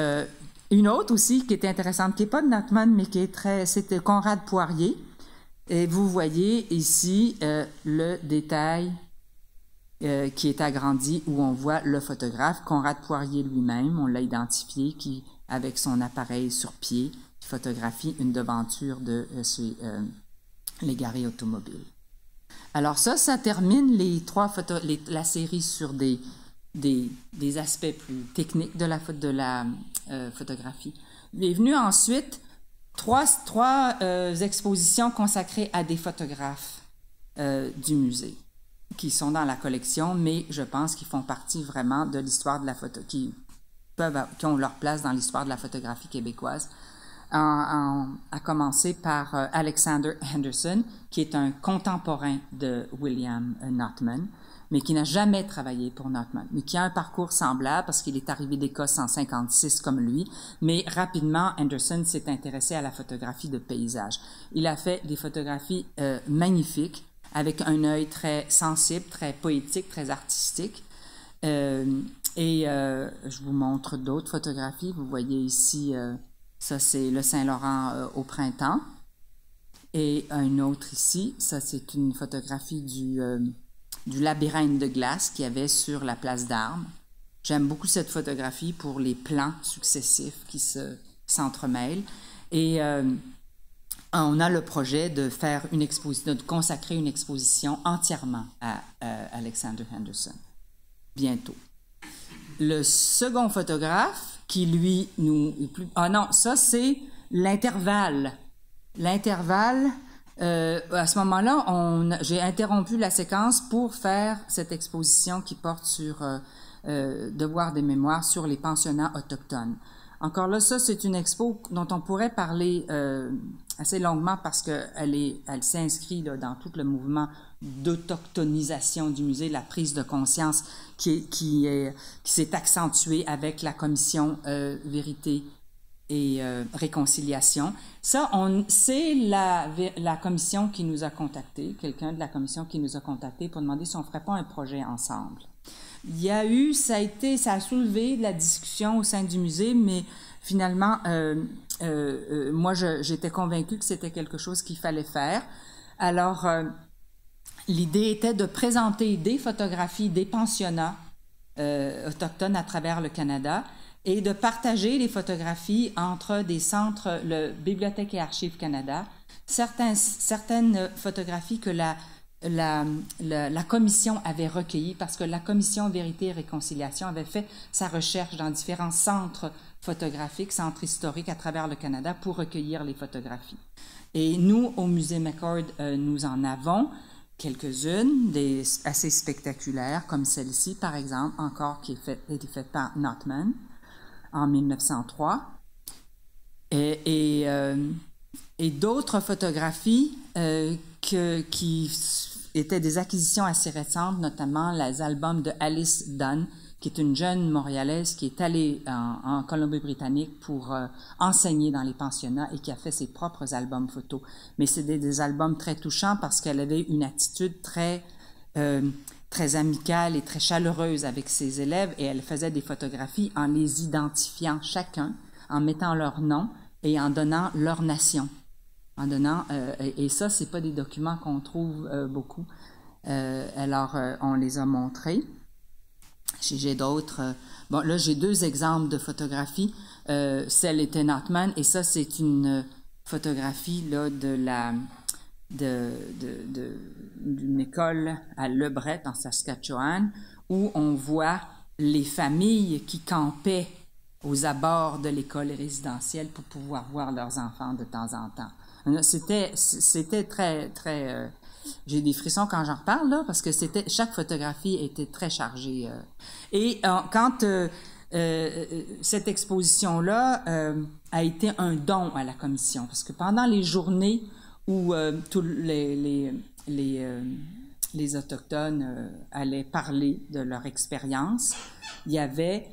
une autre aussi qui était intéressante, qui n'est pas de Notman, mais c'était Conrad Poirier. Et vous voyez ici le détail qui est agrandi où on voit le photographe, Conrad Poirier lui-même, on l'a identifié, qui, avec son appareil sur pied, photographie une devanture de les Garées automobiles. Alors ça termine la série sur des aspects plus techniques de la photographie. Il est venu ensuite trois expositions consacrées à des photographes du musée qui sont dans la collection, mais je pense qu'ils font partie vraiment de l'histoire de la photo, qui ont leur place dans l'histoire de la photographie québécoise. À commencer par Alexander Henderson, qui est un contemporain de William Notman, mais qui n'a jamais travaillé pour Notman, mais qui a un parcours semblable parce qu'il est arrivé d'Écosse en 1956 comme lui, mais rapidement, Henderson s'est intéressé à la photographie de paysage. Il a fait des photographies magnifiques, avec un œil très sensible, très poétique, très artistique. Je vous montre d'autres photographies. Vous voyez ici, ça c'est le Saint-Laurent au printemps. Et un autre ici, ça c'est une photographie du labyrinthe de glace qu'il y avait sur la place d'Armes. J'aime beaucoup cette photographie pour les plans successifs qui s'entremêlent. Et on a le projet de faire de consacrer une exposition entièrement à Alexander Henderson. bientôt. Le second photographe qui, lui, ah non, ça, c'est l'intervalle. L'intervalle, à ce moment-là, j'ai interrompu la séquence pour faire cette exposition qui porte sur Devoir des mémoires sur les pensionnats autochtones. Encore là, ça, c'est une expo dont on pourrait parler assez longuement parce qu'elle s'inscrit dans tout le mouvement d'autochtonisation du musée, la prise de conscience qui s'est accentuée avec la commission Vérité et Réconciliation. Ça, c'est la commission qui nous a contactés, quelqu'un de la commission qui nous a contactés pour demander si on ne ferait pas un projet ensemble. Il y a eu, ça a soulevé de la discussion au sein du musée, mais finalement, moi, j'étais convaincue que c'était quelque chose qu'il fallait faire. Alors, l'idée était de présenter des photographies des pensionnats autochtones à travers le Canada et de partager les photographies entre des centres, le Bibliothèque et Archives Canada, certaines photographies que la commission avait recueillies parce que la commission Vérité et Réconciliation avait fait sa recherche dans différents centres photographiques, centres historiques à travers le Canada pour recueillir les photographies. Et nous, au Musée McCord, nous en avons quelques-unes, assez spectaculaires, comme celle-ci, par exemple, encore qui a été faite par Notman en 1903. Et d'autres photographies qui étaient des acquisitions assez récentes, notamment les albums de Alice Dunn, qui est une jeune Montréalaise qui est allée en Colombie-Britannique pour enseigner dans les pensionnats et qui a fait ses propres albums photos. Mais c'est des albums très touchants parce qu'elle avait une attitude très amicale et très chaleureuse avec ses élèves et elle faisait des photographies en les identifiant chacun, en mettant leur nom et en donnant leur nation. Et ça, c'est pas des documents qu'on trouve beaucoup. Alors, on les a montrés. J'ai d'autres. Bon, là, j'ai deux exemples de photographies. Celle était Notman, et ça, c'est une photographie là d'une école à Lebret, en Saskatchewan, où on voit les familles qui campaient aux abords de l'école résidentielle pour pouvoir voir leurs enfants de temps en temps. C'était très, très... j'ai des frissons quand j'en reparle, là, parce que chaque photographie était très chargée. Et quand cette exposition-là a été un don à la commission, parce que pendant les journées où tous les Autochtones allaient parler de leur expérience, il y avait...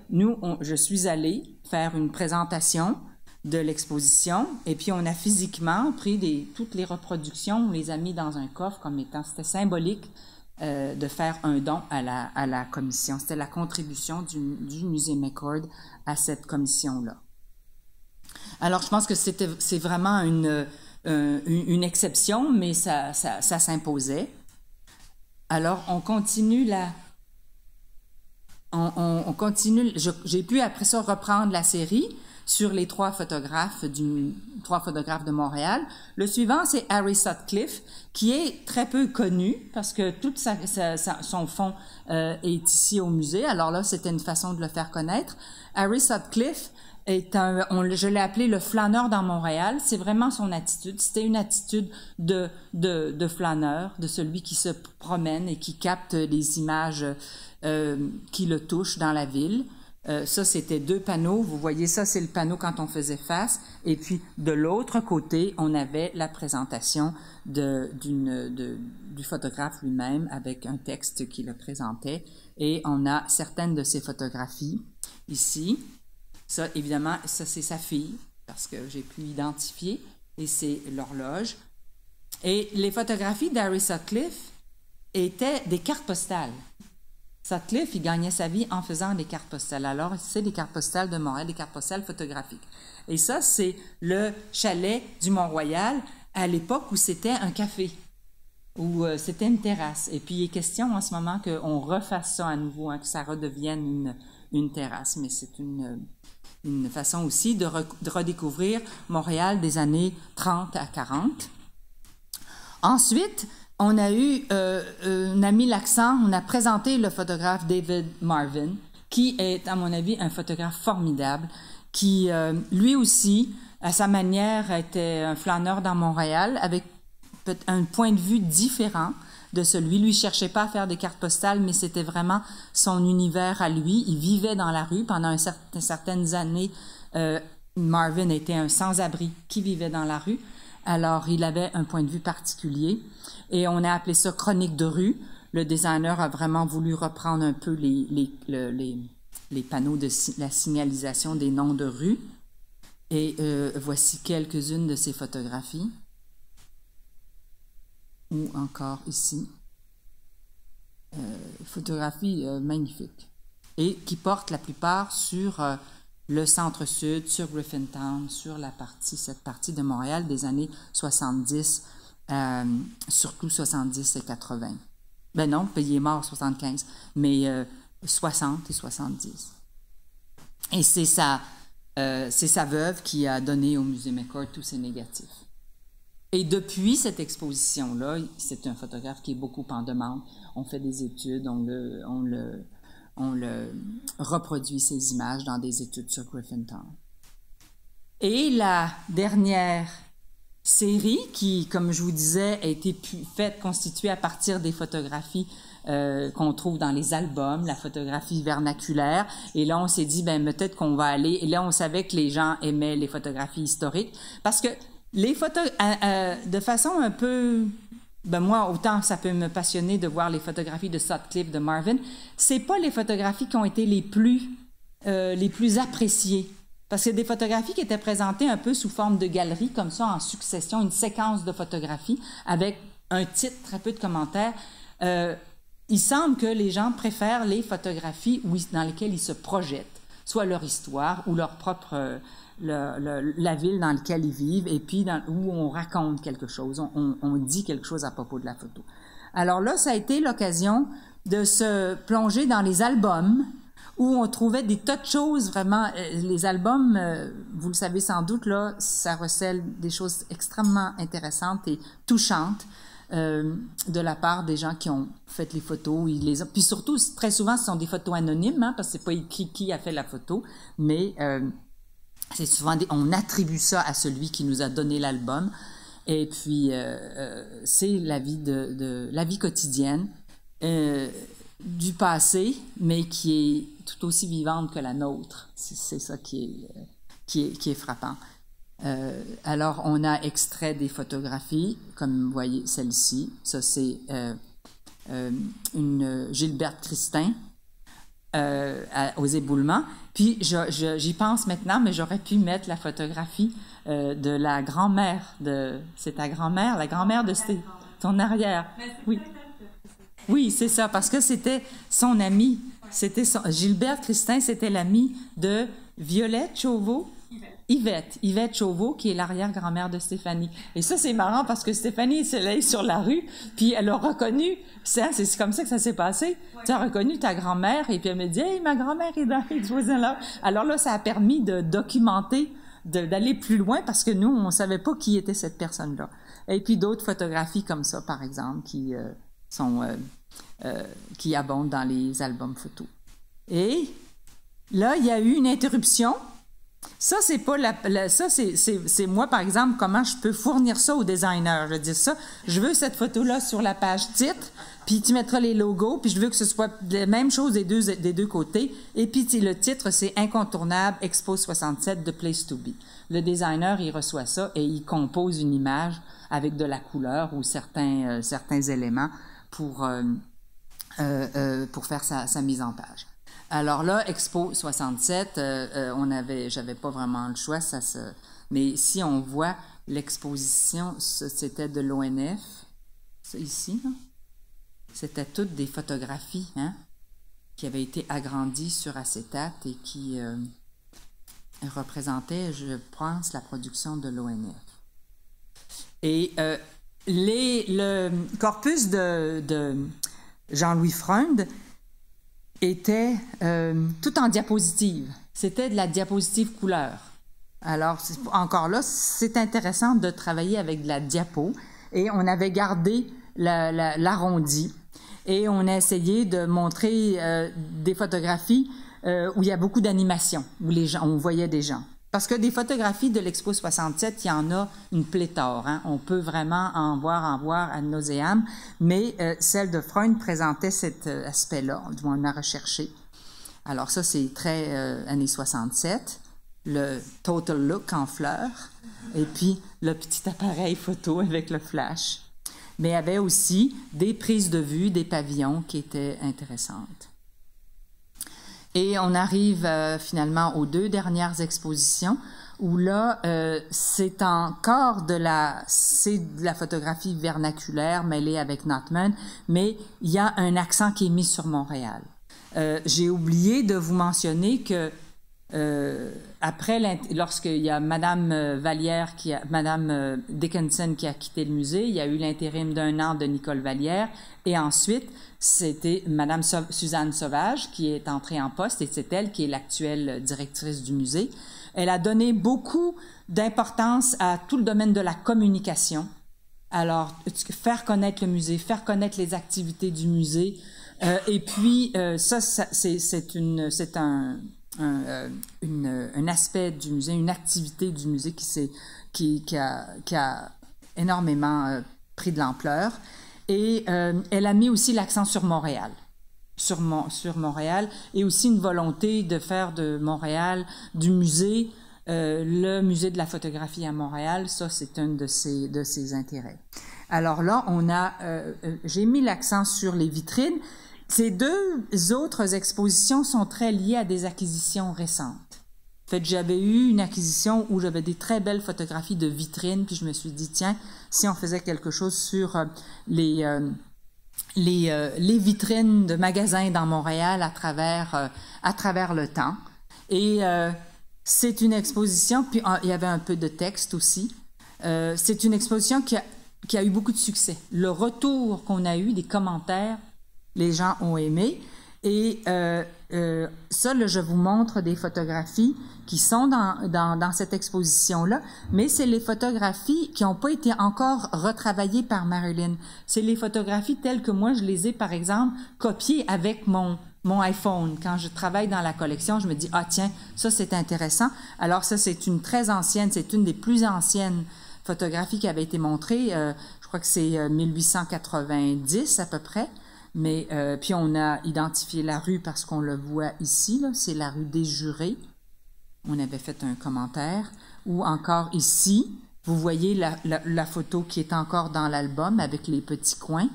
je suis allée faire une présentation de l'exposition, et puis on a physiquement pris toutes les reproductions, on les a mis dans un coffre comme étant, c'était symbolique de faire un don à la commission. C'était la contribution du Musée McCord à cette commission-là. Alors, je pense que c'est vraiment une exception, mais ça s'imposait. Alors, on continue on continue, j'ai pu après ça reprendre la série sur les trois photographes de Montréal. Le suivant, c'est Harry Sutcliffe, qui est très peu connu parce que tout son fonds est ici au musée. Alors là, c'était une façon de le faire connaître. Harry Sutcliffe je l'ai appelé le flâneur dans Montréal. C'est vraiment son attitude. C'était une attitude de flâneur, de celui qui se promène et qui capte les images qui le touchent dans la ville. Ça, c'était deux panneaux. Vous voyez, ça, c'est le panneau quand on faisait face. Et puis, de l'autre côté, on avait la présentation du photographe lui-même avec un texte qui le présentait. Et on a certaines de ces photographies ici. Ça, évidemment, ça, c'est sa fille, parce que j'ai pu l'identifier. Et c'est l'horloge. Et les photographies d'Harry Sutcliffe étaient des cartes postales. Sutcliffe, il gagnait sa vie en faisant des cartes postales. Alors, c'est des cartes postales de Montréal, des cartes postales photographiques. Et ça, c'est le chalet du Mont-Royal à l'époque où c'était un café, où c'était une terrasse. Et puis, il est question en ce moment qu'on refasse ça à nouveau, que ça redevienne une terrasse. Mais c'est une façon aussi de redécouvrir Montréal des années 30 à 40. Ensuite, on a mis l'accent, on a présenté le photographe David Marvin, qui est, à mon avis, un photographe formidable, qui, lui aussi, à sa manière, était un flâneur dans Montréal, avec un point de vue différent de celui. Lui, il cherchait pas à faire des cartes postales, mais c'était vraiment son univers à lui. Il vivait dans la rue pendant certaines années. Marvin était un sans-abri qui vivait dans la rue. Alors, il avait un point de vue particulier. Et on a appelé ça chronique de rue. Le designer a vraiment voulu reprendre un peu les panneaux de la signalisation des noms de rue. Et voici quelques-unes de ces photographies. Ou encore ici. Photographie magnifique. Et qui portent la plupart sur le centre-sud, sur Griffintown, sur cette partie de Montréal des années 70, surtout 70 et 80. Ben non, il est mort 75, mais 60 et 70. Et c'est sa veuve qui a donné au Musée McCord tous ses négatifs. Et depuis cette exposition-là, c'est un photographe qui est beaucoup en demande. On fait des études, on le reproduit ces images dans des études sur Griffintown. Et la dernière série qui, comme je vous disais, a été constituée à partir des photographies qu'on trouve dans les albums, la photographie vernaculaire. Et là, on s'est dit, ben peut-être qu'on va aller... Et là, on savait que les gens aimaient les photographies historiques parce que les photos, de façon un peu... Ben moi, autant ça peut me passionner de voir les photographies de Sutcliffe, de Marvin, c'est pas les photographies qui ont été les plus appréciées. Parce que des photographies qui étaient présentées un peu sous forme de galerie, comme ça, en succession, une séquence de photographies avec un titre, très peu de commentaires. Il semble que les gens préfèrent les photographies dans lesquelles ils se projettent, soit leur histoire ou leur propre... la ville dans laquelle ils vivent et puis où on raconte quelque chose, on dit quelque chose à propos de la photo. Alors là, ça a été l'occasion de se plonger dans les albums où on trouvait des tas de choses vraiment. Les albums, vous le savez sans doute, là, ça recèle des choses extrêmement intéressantes et touchantes de la part des gens qui ont fait les photos. Puis surtout, très souvent, ce sont des photos anonymes, hein, parce que c'est pas écrit qui a fait la photo, mais... c'est souvent on attribue ça à celui qui nous a donné l'album. Et puis, c'est la vie quotidienne du passé, mais qui est tout aussi vivante que la nôtre. C'est ça qui est frappant. Alors, on a extrait des photographies, comme vous voyez celle-ci. Ça, c'est une Gilberte Christin, aux éboulements. Puis, j'y pense maintenant, mais j'aurais pu mettre la photographie de la grand-mère c'est ta grand-mère, la grand-mère de ton arrière. Oui. Oui, c'est ça, parce que c'était son amie. Gilberte Christin, c'était l'amie de Violette Chauveau. Yvette Chauveau, qui est l'arrière-grand-mère de Stéphanie. Et ça, c'est marrant parce que Stéphanie se lève sur la rue, puis elle a reconnu, c'est comme ça que ça s'est passé. Ouais. Tu as reconnu ta grand-mère, et puis elle me dit « Hey, ma grand-mère est dans l'exposition-là. » Alors là, ça a permis de documenter, d'aller plus loin, parce que nous, on ne savait pas qui était cette personne-là. Et puis d'autres photographies comme ça, par exemple, qui abondent dans les albums photos. Et là, il y a eu une interruption. Ça, c'est pas ça, c'est moi, par exemple, comment je peux fournir ça au designer. Je dis ça, je veux cette photo-là sur la page titre, puis tu mettras les logos, puis je veux que ce soit la même chose des deux côtés. Et puis le titre, c'est Incontournable Expo 67 de Place to Be. Le designer, il reçoit ça et il compose une image avec de la couleur ou certains éléments pour faire sa mise en page. Alors là, Expo 67, j'avais pas vraiment le choix, mais si on voit l'exposition, c'était de l'ONF, ça ici, là, c'était toutes des photographies, hein, qui avaient été agrandies sur acétate et qui représentaient, je pense, la production de l'ONF. Et le corpus de Jean-Louis Freund était tout en diapositive. C'était de la diapositive couleur. Alors, encore là, c'est intéressant de travailler avec de la diapo. Et on avait gardé l'arrondi. Et on a essayé de montrer des photographies où il y a beaucoup d'animation, où on voyait des gens. Parce que des photographies de l'Expo 67, il y en a une pléthore. Hein? On peut vraiment en voir ad nauseam, mais celle de Freund présentait cet aspect-là, on a recherché. Alors ça, c'est très années 67, le total look en fleurs, et puis le petit appareil photo avec le flash. Mais il y avait aussi des prises de vue, des pavillons qui étaient intéressantes. Et on arrive finalement aux 2 dernières expositions où là, c'est encore de la photographie vernaculaire mêlée avec Notman, mais il y a un accent qui est mis sur Montréal. J'ai oublié de vous mentionner que après, lorsqu'il y a Madame Madame Dickinson qui a quitté le musée, il y a eu l'intérim d'1 an de Nicole Vallière, et ensuite c'était Madame Suzanne Sauvage qui est entrée en poste, et c'est elle qui est l'actuelle directrice du musée. Elle a donné beaucoup d'importance à tout le domaine de la communication. Alors, faire connaître le musée, faire connaître les activités du musée, et puis ça c'est un aspect du musée, une activité du musée qui a énormément pris de l'ampleur. Et elle a mis aussi l'accent sur Montréal, sur Montréal, et aussi une volonté de faire de Montréal, du musée, le musée de la photographie à Montréal. Ça, c'est un de ses intérêts. Alors là, j'ai mis l'accent sur les vitrines. Ces 2 autres expositions sont très liées à des acquisitions récentes. En fait, j'avais eu une acquisition où j'avais des très belles photographies de vitrines, puis je me suis dit, tiens, si on faisait quelque chose sur les vitrines de magasins dans Montréal à travers le temps. Et c'est une exposition, puis il y avait un peu de texte aussi. C'est une exposition qui a eu beaucoup de succès. Le retour qu'on a eu, des commentaires, les gens ont aimé. Et ça, là, je vous montre des photographies qui sont dans cette exposition-là, mais c'est les photographies qui n'ont pas été encore retravaillées par Marilyn. C'est les photographies telles que moi, je les ai, par exemple, copiées avec mon iPhone. Quand je travaille dans la collection, je me dis, ah tiens, ça c'est intéressant. Alors ça, c'est une très ancienne, c'est une des plus anciennes photographies qui avait été montrée. Je crois que c'est 1890 à peu près. Mais puis on a identifié la rue parce qu'on le voit ici, là, c'est la rue des Jurés. On avait fait un commentaire. Ou encore ici, vous voyez la photo qui est encore dans l'album avec les petits coins.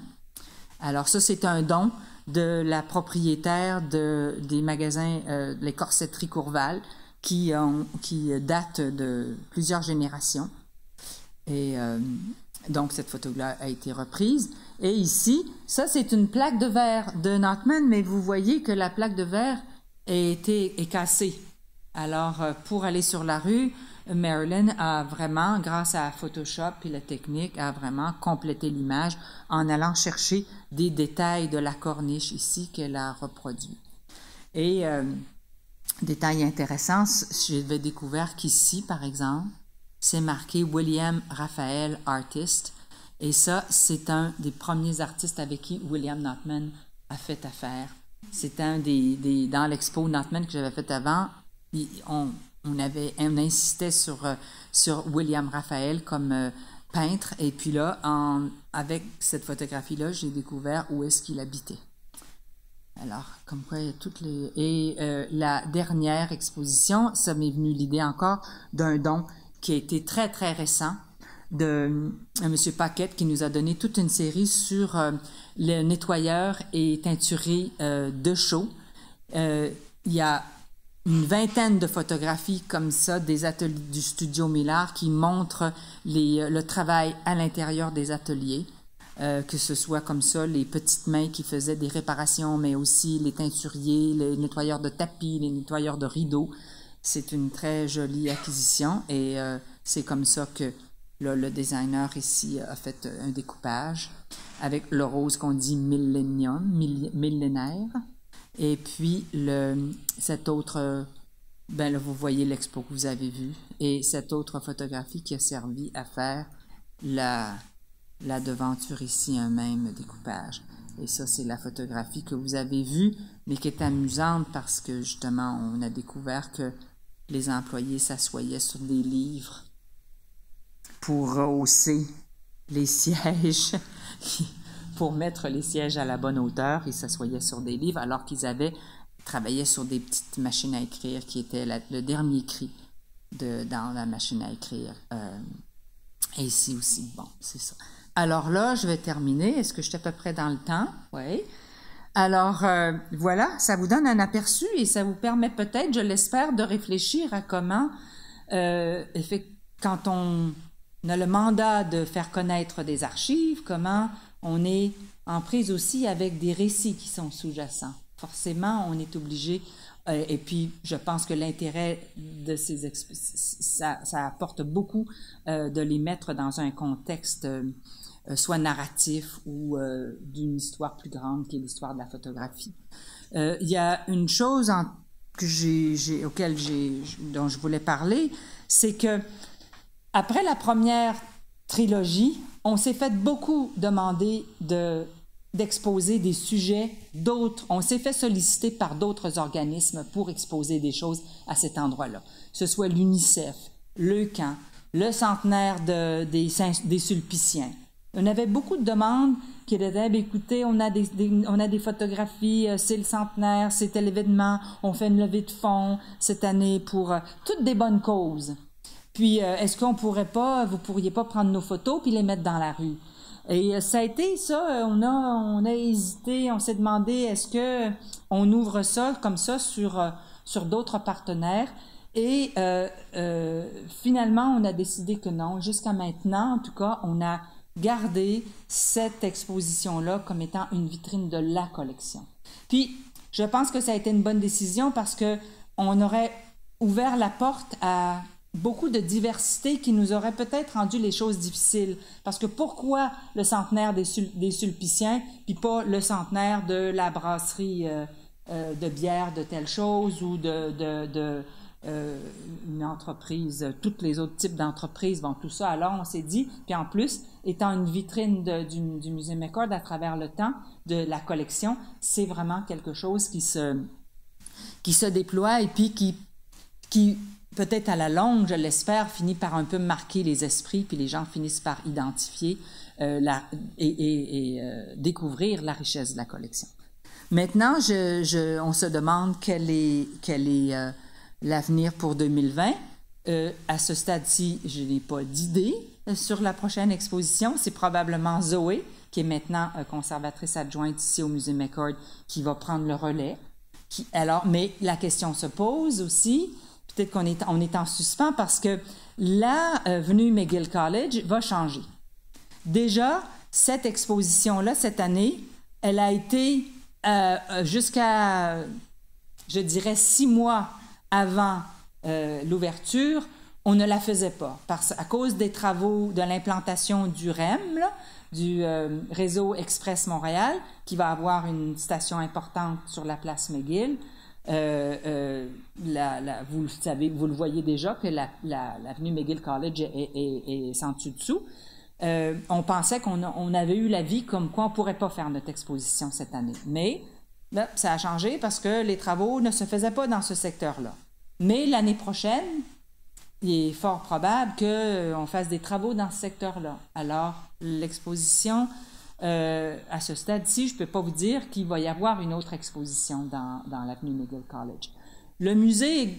Alors ça, c'est un don de la propriétaire des magasins, les Corsetteries Courval, qui date de plusieurs générations. Et donc, cette photo-là a été reprise. Et ici, ça, c'est une plaque de verre de Notman, mais vous voyez que la plaque de verre est cassée. Alors, pour aller sur la rue, Marilyn a vraiment, grâce à Photoshop et la technique, a vraiment complété l'image en allant chercher des détails de la corniche ici qu'elle a reproduit. Et détail intéressant, j'avais découvert qu'ici, par exemple, c'est marqué William Raphael Artist. Et ça, c'est un des premiers artistes avec qui William Notman a fait affaire. C'est un dans l'expo Notman que j'avais fait avant, on insistait sur William Raphael comme peintre. Et puis là, avec cette photographie-là, j'ai découvert où est-ce qu'il habitait. Alors, comme quoi, il y a toutes les... Et la dernière exposition, ça m'est venu l'idée encore d'un don qui a été très, très récent de M. Paquette, qui nous a donné toute une série sur le nettoyeur et teinturé de chaux. Il y a une vingtaine de photographies comme ça des ateliers du studio Millard qui montrent le travail à l'intérieur des ateliers, que ce soit comme ça, les petites mains qui faisaient des réparations, mais aussi les teinturiers, les nettoyeurs de tapis, les nettoyeurs de rideaux. C'est une très jolie acquisition et c'est comme ça que le designer ici a fait un découpage avec le rose qu'on dit millénaire. Et puis, cette autre, ben là, vous voyez l'expo que vous avez vue, et cette autre photographie qui a servi à faire la devanture ici, un même découpage. Et ça, c'est la photographie que vous avez vue, mais qui est amusante parce que, justement, on a découvert que les employés s'assoyaient sur des livres pour rehausser les sièges, pour mettre les sièges à la bonne hauteur. Ils s'assoyaient sur des livres alors qu'ils travaillaient sur des petites machines à écrire qui étaient le dernier cri dans la machine à écrire. Et ici aussi, bon, c'est ça. Alors là, je vais terminer. Est-ce que je suis à peu près dans le temps? Oui. Alors, voilà, ça vous donne un aperçu et ça vous permet peut-être, je l'espère, de réfléchir à comment, quand on a le mandat de faire connaître des archives, comment on est en prise aussi avec des récits qui sont sous-jacents. Forcément, on est obligé, et puis je pense que l'intérêt de ces ça apporte beaucoup de les mettre dans un contexte soit narratif ou d'une histoire plus grande qui est l'histoire de la photographie. Il y a une chose dont je voulais parler, c'est que après la première trilogie, on s'est fait beaucoup demander d'exposer des sujets d'autres. On s'est fait solliciter par d'autres organismes pour exposer des choses à cet endroit-là. Que ce soit l'UNICEF, le camp, le centenaire des Sulpiciens. On avait beaucoup de demandes qui disaient, écoutez, on a des photographies, c'est le centenaire, c'était l'événement, on fait une levée de fonds cette année pour toutes des bonnes causes. Puis, est-ce qu'on pourriez pas prendre nos photos puis les mettre dans la rue? Et ça a été ça, on a hésité, on s'est demandé, est-ce que on ouvre ça comme ça sur d'autres partenaires? Et finalement, on a décidé que non. Jusqu'à maintenant, en tout cas, on a gardé cette exposition-là comme étant une vitrine de la collection. Puis, je pense que ça a été une bonne décision parce que on aurait ouvert la porte à beaucoup de diversité qui nous aurait peut-être rendu les choses difficiles. Parce que pourquoi le centenaire des Sulpiciens, puis pas le centenaire de la brasserie de bière de telle chose ou une entreprise, tous les autres types d'entreprises, bon, tout ça. Alors, on s'est dit, puis en plus, étant une vitrine du Musée McCord à travers le temps, de la collection, c'est vraiment quelque chose qui se déploie et puis qui peut-être à la longue, je l'espère, finit par un peu marquer les esprits, puis les gens finissent par identifier découvrir la richesse de la collection. Maintenant, on se demande quel est l'avenir pour 2020. À ce stade-ci, je n'ai pas d'idée sur la prochaine exposition. C'est probablement Zoé, qui est maintenant conservatrice adjointe ici au Musée McCord, qui va prendre le relais. Mais la question se pose aussi, peut-être qu'on est en suspens parce que l'avenue McGill College va changer. Déjà, cette exposition-là, cette année, elle a été jusqu'à, je dirais, 6 mois avant l'ouverture, on ne la faisait pas à cause des travaux de l'implantation du REM, là, du réseau Express Montréal, qui va avoir une station importante sur la place McGill. Vous le savez, vous le voyez déjà que l'avenue McGill College est sans dessus-dessous. On pensait qu'on avait eu l'avis comme quoi on ne pourrait pas faire notre exposition cette année. Mais là, ça a changé parce que les travaux ne se faisaient pas dans ce secteur-là. Mais l'année prochaine, il est fort probable qu'on fasse des travaux dans ce secteur-là. Alors, l'exposition, à ce stade-ci, je ne peux pas vous dire qu'il va y avoir une autre exposition dans l'avenue McGill College. Le musée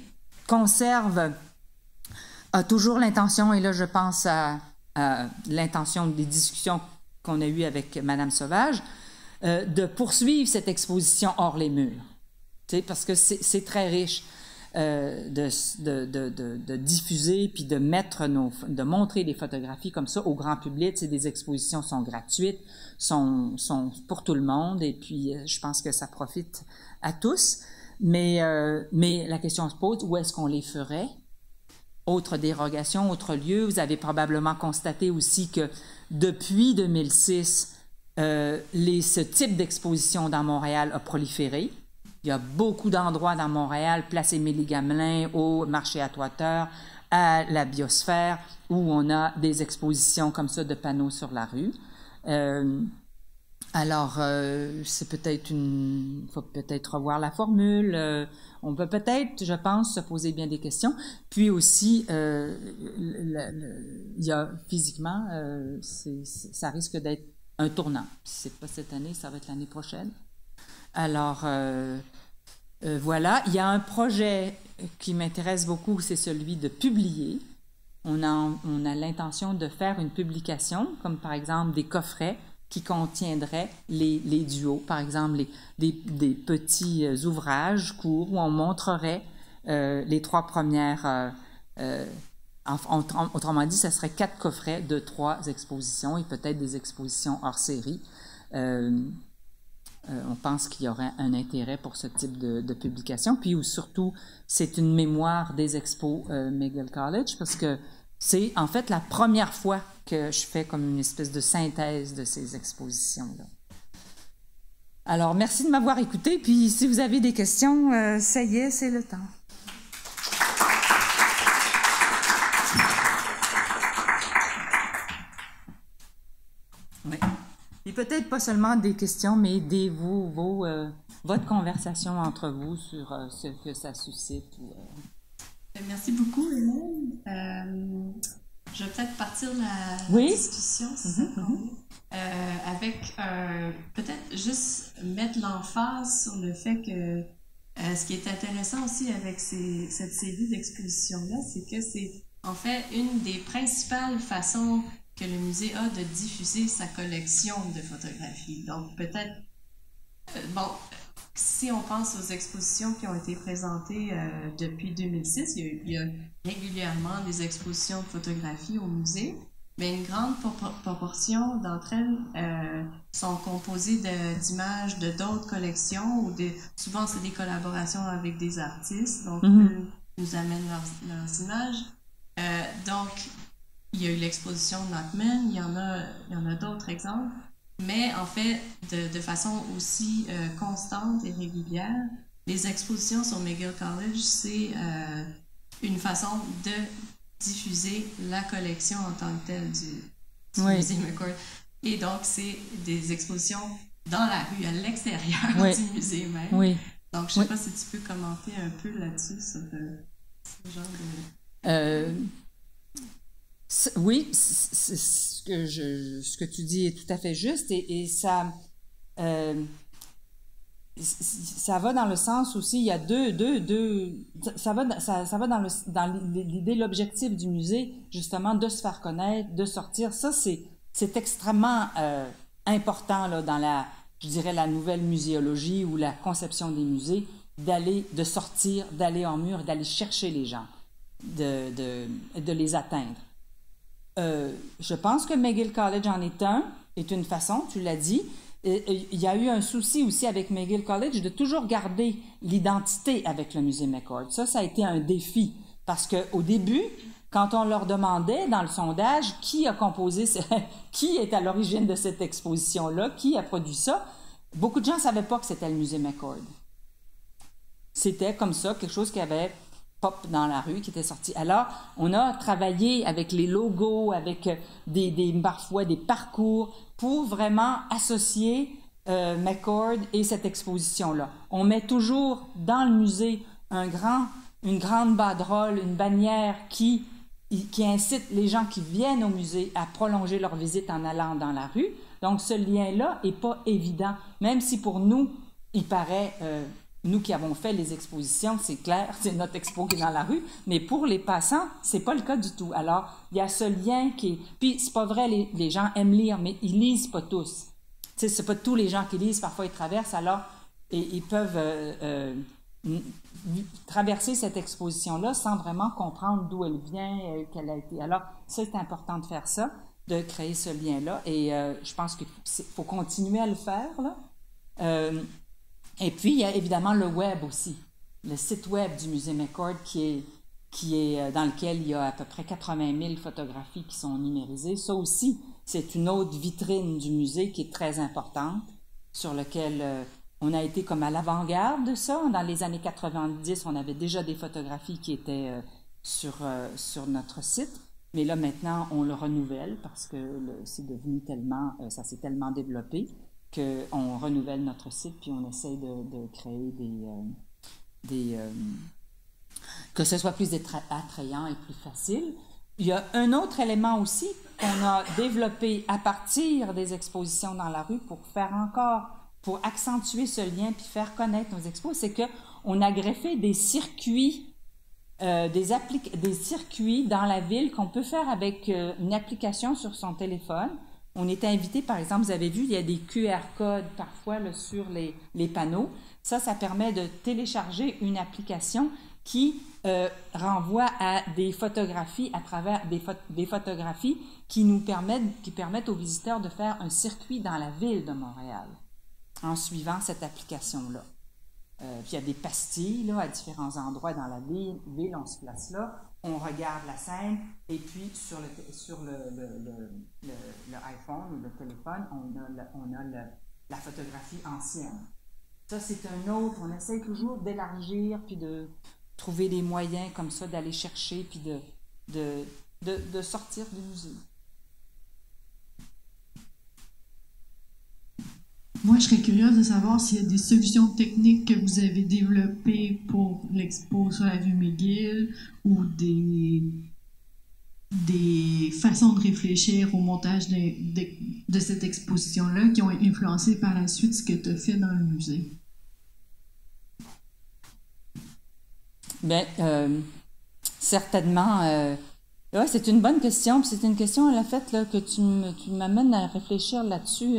a toujours l'intention, et là je pense à l'intention des discussions qu'on a eues avec Mme Sauvage, de poursuivre cette exposition hors les murs. Tu sais, parce que c'est très riche. De diffuser puis de montrer des photographies comme ça au grand public. Des expositions sont gratuites, sont pour tout le monde et puis je pense que ça profite à tous. Mais la question se pose, où est-ce qu'on les ferait? Autre dérogation, autre lieu. Vous avez probablement constaté aussi que depuis 2006, ce type d'exposition dans Montréal a proliféré. Il y a beaucoup d'endroits dans Montréal, place Émilie-Gamelin, au marché à Toiteur, à la Biosphère, où on a des expositions comme ça de panneaux sur la rue. Alors, c'est peut-être faut peut-être revoir la formule. On peut peut-être, je pense, se poser bien des questions. Puis aussi, il y a physiquement, ça risque d'être un tournant. Si c'est pas cette année, ça va être l'année prochaine. Alors, voilà. Il y a un projet qui m'intéresse beaucoup, c'est celui de publier. On a l'intention de faire une publication, comme par exemple des coffrets qui contiendraient les duos, par exemple des petits ouvrages courts où on montrerait les 3 premières... autrement dit, ça serait 4 coffrets de 3 expositions et peut-être des expositions hors série. On pense qu'il y aurait un intérêt pour ce type de publication. Puis surtout, c'est une mémoire des expos McGill College parce que c'est en fait la première fois que je fais comme une espèce de synthèse de ces expositions-là. Alors, merci de m'avoir écouté. Puis si vous avez des questions, ça y est, c'est le temps. Oui. Et peut-être pas seulement des questions, mais votre conversation entre vous sur ce que ça suscite. Merci beaucoup, Hélène. Je vais peut-être partir la discussion, si ça avec peut-être juste mettre l'emphase sur le fait que ce qui est intéressant aussi avec cette série d'expositions-là, c'est que c'est en fait une des principales façons que le musée a de diffuser sa collection de photographies. Donc peut-être, si on pense aux expositions qui ont été présentées depuis 2006, il y a régulièrement des expositions de photographie au musée, mais une grande proportion d'entre elles sont composées d'images de d'autres collections ou souvent c'est des collaborations avec des artistes, donc eux nous amènent leurs images. Donc, il y a eu l'exposition Knockman, il y en a d'autres exemples. Mais en fait, de façon aussi constante et régulière, les expositions sur McGill College, c'est une façon de diffuser la collection en tant que telle du musée McCord. Et donc, c'est des expositions dans la rue, à l'extérieur du musée même. Oui. Donc, je ne sais pas si tu peux commenter un peu là-dessus, sur ce genre de... Oui, ce que tu dis est tout à fait juste et ça va dans le sens aussi, il y a ça va dans l'idée, l'objectif du musée, justement, de se faire connaître, de sortir. Ça, c'est extrêmement important là, dans je dirais, la nouvelle muséologie ou la conception des musées, de sortir, d'aller en mur, d'aller chercher les gens, de les atteindre. Je pense que McGill College est une façon, tu l'as dit. Il y a eu un souci aussi avec McGill College de toujours garder l'identité avec le musée McCord. Ça a été un défi parce qu'au début, quand on leur demandait dans le sondage qui a composé, qui est à l'origine de cette exposition-là, qui a produit ça, beaucoup de gens ne savaient pas que c'était le musée McCord. C'était comme ça, quelque chose qui avait pop dans la rue, qui était sorti. Alors, on a travaillé avec les logos, avec parfois des parcours, pour vraiment associer McCord et cette exposition-là. On met toujours dans le musée une grande banderole, une bannière qui incite les gens qui viennent au musée à prolonger leur visite en allant dans la rue. Donc, ce lien-là n'est pas évident, même si pour nous, il paraît... nous qui avons fait les expositions, c'est clair, c'est notre expo qui est dans la rue, mais pour les passants, c'est pas le cas du tout. Alors, il y a ce lien qui est... Puis, c'est pas vrai, les gens aiment lire, mais ils lisent pas tous. Tu sais, c'est pas tous les gens qui lisent, parfois ils traversent, alors ils peuvent traverser cette exposition-là sans vraiment comprendre d'où elle vient, quelle a été... Alors, ça, c'est important de faire ça, de créer ce lien-là, et je pense qu'il faut continuer à le faire, là. Et puis, il y a évidemment le web aussi, le site web du musée McCord qui est dans lequel il y a à peu près 80 000 photographies qui sont numérisées. Ça aussi, c'est une autre vitrine du musée qui est très importante, sur laquelle on a été comme à l'avant-garde de ça. Dans les années 90, on avait déjà des photographies qui étaient sur notre site. Mais là, maintenant, on le renouvelle parce que c'est devenu tellement, ça s'est tellement développé qu'on renouvelle notre site puis on essaie de créer que ce soit plus attrayant et plus facile. Il y a un autre élément aussi qu'on a développé à partir des expositions dans la rue pour accentuer ce lien puis faire connaître nos expos, c'est qu'on a greffé des circuits, des circuits dans la ville qu'on peut faire avec une application sur son téléphone. On est invité, par exemple, vous avez vu, il y a des QR codes parfois là, sur les panneaux. Ça permet de télécharger une application qui renvoie à des photographies à travers des photographies qui permettent aux visiteurs de faire un circuit dans la ville de Montréal en suivant cette application-là. Puis il y a des pastilles là, à différents endroits dans la ville, on se place là, on regarde la scène, et puis sur le iPhone ou le téléphone, on a la photographie ancienne. Ça, c'est un autre, on essaie toujours d'élargir, puis de trouver des moyens comme ça, d'aller chercher, puis de sortir du musée. Moi, je serais curieuse de savoir s'il y a des solutions techniques que vous avez développées pour l'expo sur la rue McGill ou des façons de réfléchir au montage de cette exposition-là qui ont influencé par la suite ce que tu as fait dans le musée. Bien, certainement. Ouais, c'est une bonne question. Puis c'est une question, à la fait, là, que tu m'amènes à réfléchir là-dessus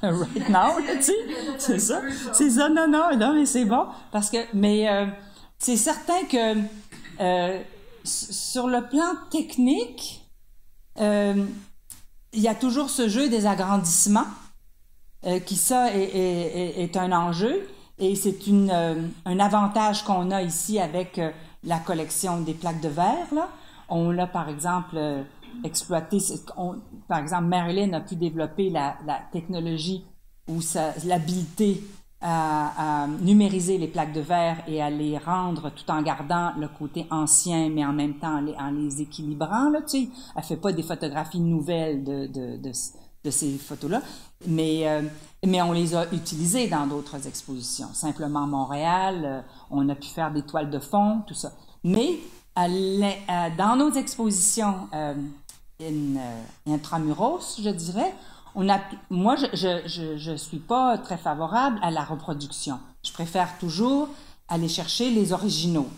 right now, tu sais. C'est ça. C'est ça. Non, mais c'est bon. C'est certain que sur le plan technique, il y a toujours ce jeu des agrandissements qui, ça, est un enjeu. Et c'est un avantage qu'on a ici avec la collection des plaques de verre, là. On l'a, par exemple, exploité. Par exemple, Marilyn a pu développer la technologie ou l'habilité à numériser les plaques de verre et à les rendre tout en gardant le côté ancien, mais en même temps en les équilibrant, là, tu sais. Elle fait pas des photographies nouvelles de ces photos-là, mais on les a utilisées dans d'autres expositions. Simplement Montréal, on a pu faire des toiles de fond, tout ça. Mais dans nos expositions intramuros, je dirais, moi, je suis pas très favorable à la reproduction. Je préfère toujours aller chercher les originaux.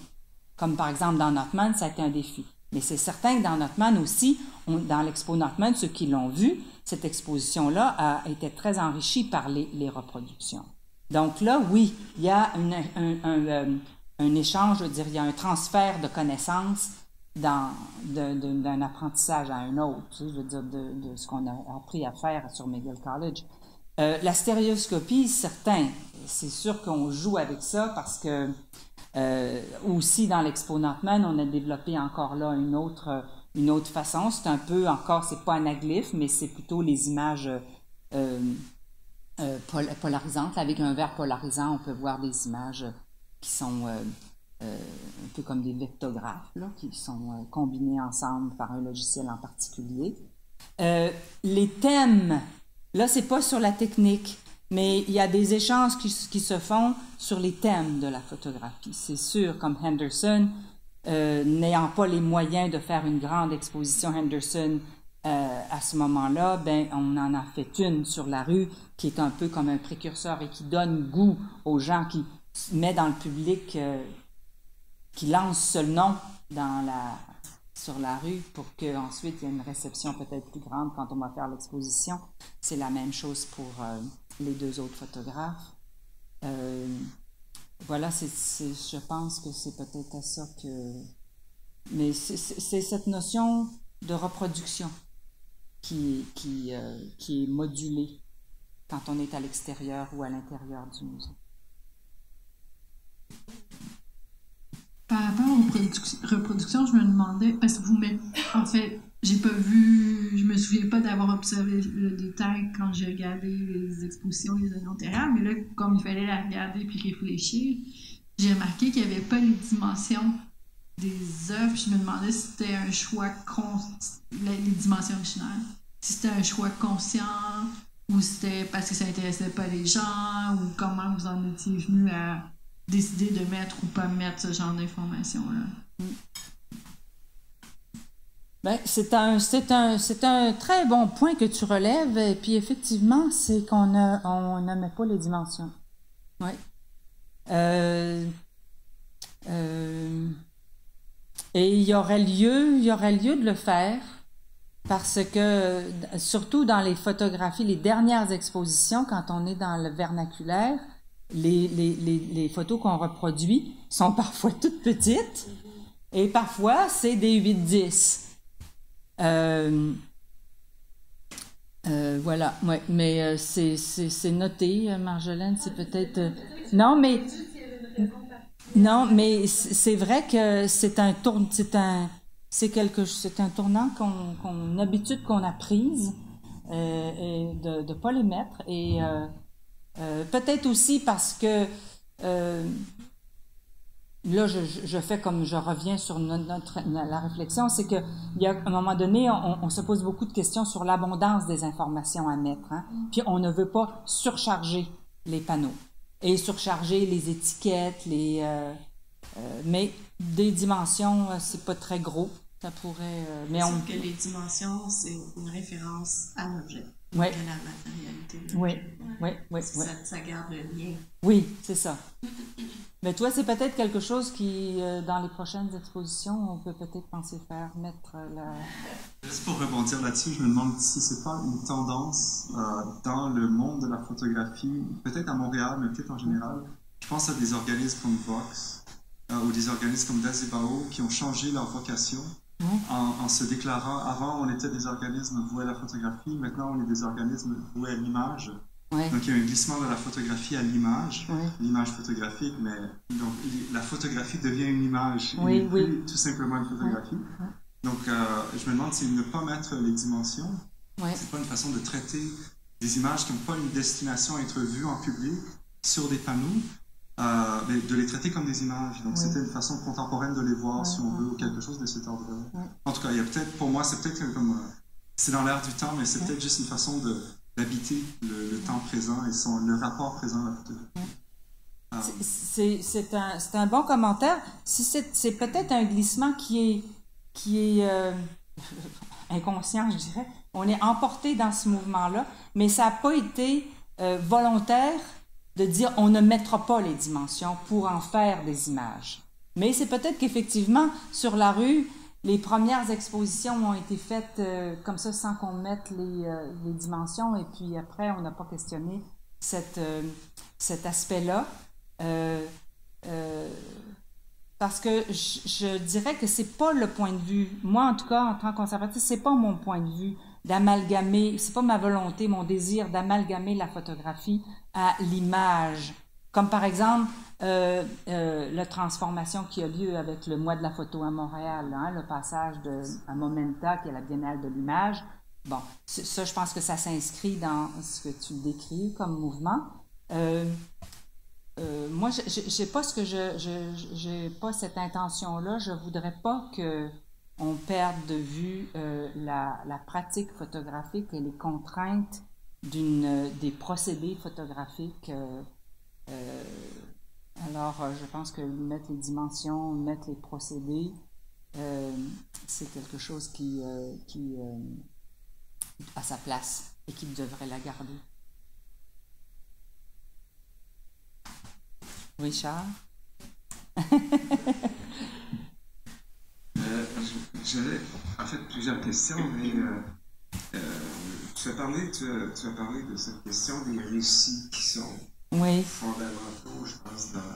Comme par exemple dans Notman, ça a été un défi. Mais c'est certain que dans Notman aussi, dans l'expo Notman, ceux qui l'ont vu, cette exposition-là a été très enrichie par les reproductions. Donc là, oui, il y a un échange, je veux dire, il y a un transfert de connaissances d'un apprentissage à un autre, tu sais, je veux dire, de ce qu'on a appris à faire sur McGill College. La stéréoscopie, c'est sûr qu'on joue avec ça parce que aussi dans l'expo Notman, on a développé encore là une autre façon. C'est un peu encore, c'est pas anaglyphe, mais c'est plutôt les images polarisantes. Avec un verre polarisant, on peut voir des images qui sont un peu comme des vectographes, là, qui sont combinés ensemble par un logiciel en particulier. Les thèmes, là, c'est pas sur la technique, mais il y a des échanges qui se font sur les thèmes de la photographie. C'est sûr, comme Henderson, n'ayant pas les moyens de faire une grande exposition Henderson à ce moment-là, ben on en a fait une sur la rue qui est un peu comme un précurseur et qui donne goût aux gens, qui met dans le public, qui lance ce nom sur la rue pour qu'ensuite il y ait une réception peut-être plus grande quand on va faire l'exposition. C'est la même chose pour les deux autres photographes. Voilà, je pense que c'est peut-être à ça que... Mais c'est cette notion de reproduction qui est modulée quand on est à l'extérieur ou à l'intérieur du musée. Par rapport aux reproductions, je me demandais, parce que en fait, j'ai pas vu, je me souviens pas d'avoir observé le détail quand j'ai regardé les expositions les années antérieures, mais là, comme il fallait la regarder puis réfléchir, j'ai remarqué qu'il n'y avait pas les dimensions des œuvres, je me demandais si c'était un choix les dimensions originales. Si c'était un choix conscient ou c'était parce que ça intéressait pas les gens ou comment vous en étiez venu à décider de mettre ou pas mettre ce genre d'informations-là. Ben, c'est un très bon point que tu relèves. Et puis effectivement, c'est qu'on n'aimait pas les dimensions. Oui. Et il y aurait lieu de le faire parce que, surtout dans les photographies, les dernières expositions, quand on est dans le vernaculaire, les photos qu'on reproduit sont parfois toutes petites et parfois c'est des 8-10. Voilà, ouais, mais c'est noté, Marjolaine, c'est peut-être... Non, mais c'est vrai que c'est un tournant une habitude qu'on a prise et de pas les mettre et peut-être aussi parce que là je reviens sur la réflexion, c'est que il y a un moment donné on se pose beaucoup de questions sur l'abondance des informations à mettre, hein? Puis on ne veut pas surcharger les panneaux et surcharger les étiquettes, mais des dimensions, c'est pas très gros. Ça pourrait... mais Sauf que les dimensions, c'est une référence à l'objet, oui. à la matérialité de l'objet. Oui. Ça garde le lien. Oui, c'est ça. Mais toi, c'est peut-être quelque chose qui, dans les prochaines expositions, on peut peut-être penser faire, mettre la... Juste pour rebondir là-dessus, je me demande si c'est pas une tendance dans le monde de la photographie, peut-être à Montréal, mais peut-être en général. Je pense à des organismes comme Vox ou des organismes comme Dazebao qui ont changé leur vocation en se déclarant, avant on était des organismes voués à la photographie, maintenant on est des organismes voués à l'image. Ouais. Donc il y a un glissement de la photographie à l'image, l'image photographique, mais donc la photographie devient une image, plus tout simplement une photographie. Donc je me demande si ne pas mettre les dimensions, c'est pas une façon de traiter des images qui n'ont pas une destination à être vues en public sur des panneaux, mais de les traiter comme des images. Donc c'était une façon contemporaine de les voir, si on veut, ou quelque chose de cet ordre-là. En tout cas, il y a peut-être, pour moi, c'est peut-être comme c'est dans l'air du temps, mais c'est peut-être juste une façon d'habiter le temps présent et le rapport présent à la photographie. C'est un bon commentaire. C'est peut-être un glissement qui est inconscient, je dirais. On est emporté dans ce mouvement-là, mais ça n'a pas été volontaire de dire on ne mettra pas les dimensions pour en faire des images. Mais c'est peut-être qu'effectivement, sur la rue, les premières expositions ont été faites comme ça sans qu'on mette les dimensions et puis après, on n'a pas questionné cet aspect-là. Parce que je dirais que c'est pas le point de vue, moi en tout cas en tant que conservatrice, c'est pas mon point de vue d'amalgamer, c'est pas ma volonté, mon désir d'amalgamer la photographie à l'image. Comme par exemple la transformation qui a lieu avec le mois de la photo à Montréal, hein, le passage à Momenta, qui est la Biennale de l'image. Bon, ça, je pense que ça s'inscrit dans ce que tu décris comme mouvement. Moi, j'ai pas j'ai pas cette intention-là. Je voudrais pas que on perde de vue la pratique photographique et les contraintes des procédés photographiques. Alors, je pense que mettre les dimensions, mettre les procédés, c'est quelque chose qui a sa place et qui devrait la garder. Richard? J'avais en fait plusieurs questions, mais tu as parlé de cette question des récits qui sont fondamentaux, je pense, dans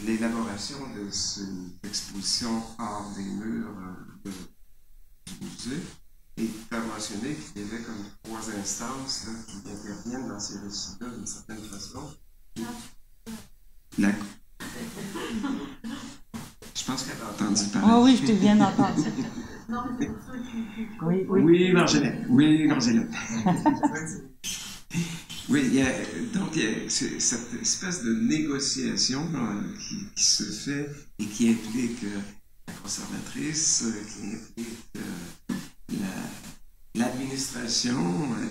l'élaboration de cette exposition hors des murs du musée. Et tu as mentionné qu'il y avait comme 3 instances là, qui interviennent dans ces récits-là d'une certaine façon. Je pense qu'elle a entendu parler. Oh oui, je te viens d'entendre. Oui, Marjolaine. Oui, Marjolaine. Oui, donc il y a cette espèce de négociation qui se fait et qui implique la conservatrice, qui implique l'administration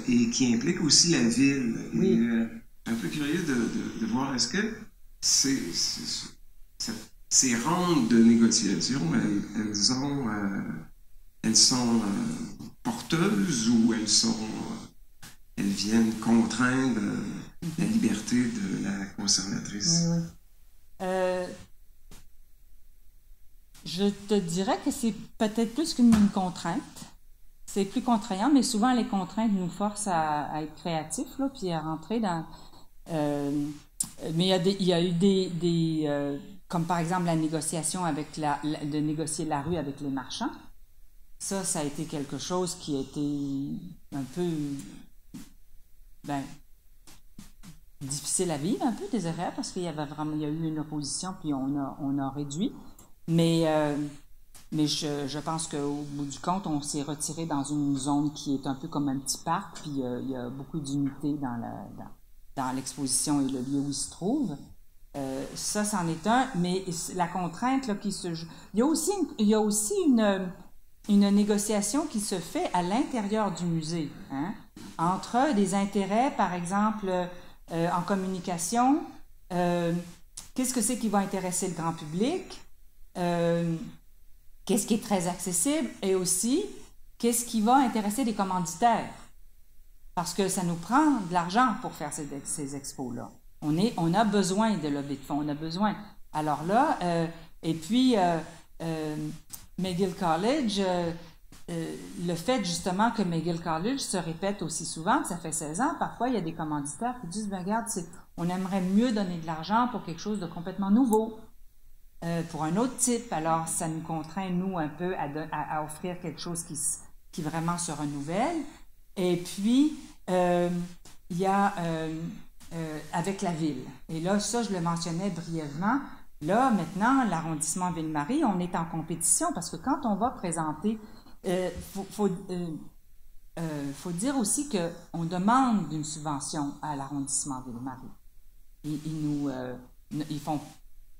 et qui implique aussi la ville. Oui. Et, je suis un peu curieux de voir, est-ce que ces rondes de négociation, elles sont porteuses ou elles viennent contraindre la liberté de la conservatrice? Oui, oui. Je te dirais que c'est peut-être plus qu'une contrainte. C'est plus contraignant, mais souvent les contraintes nous forcent à être créatifs, là, puis à rentrer dans... mais il y a eu des comme par exemple la négociation avec de négocier la rue avec les marchands. Ça a été quelque chose qui a été un peu... difficile à vivre, un peu désagréable, parce qu'il y a eu une opposition, puis on a réduit. Mais je pense qu'au bout du compte, on s'est retiré dans une zone qui est un peu comme un petit parc, puis il y a beaucoup d'unité dans l'exposition et le lieu où il se trouve. Ça, c'en est un, mais la contrainte là, qui se joue... Il y a aussi une négociation qui se fait à l'intérieur du musée, hein, entre des intérêts, par exemple, en communication. Qu'est-ce que c'est qui va intéresser le grand public? Qu'est-ce qui est très accessible? Et aussi, qu'est-ce qui va intéresser les commanditaires? Parce que ça nous prend de l'argent pour faire ces expos-là. On a besoin de levée de fonds, on a besoin. Alors là, et puis... McGill College, le fait justement que McGill College se répète aussi souvent, que ça fait 16 ans, parfois il y a des commanditaires qui disent, ben, regarde, on aimerait mieux donner de l'argent pour quelque chose de complètement nouveau, pour un autre type. Alors ça nous contraint, nous, un peu à offrir quelque chose qui vraiment se renouvelle. Et puis, il y a avec la ville. Et là, ça, je le mentionnais brièvement. Là, maintenant, l'arrondissement Ville-Marie, on est en compétition parce que quand on va présenter, faut dire aussi qu'on demande une subvention à l'arrondissement Ville-Marie. Ils font,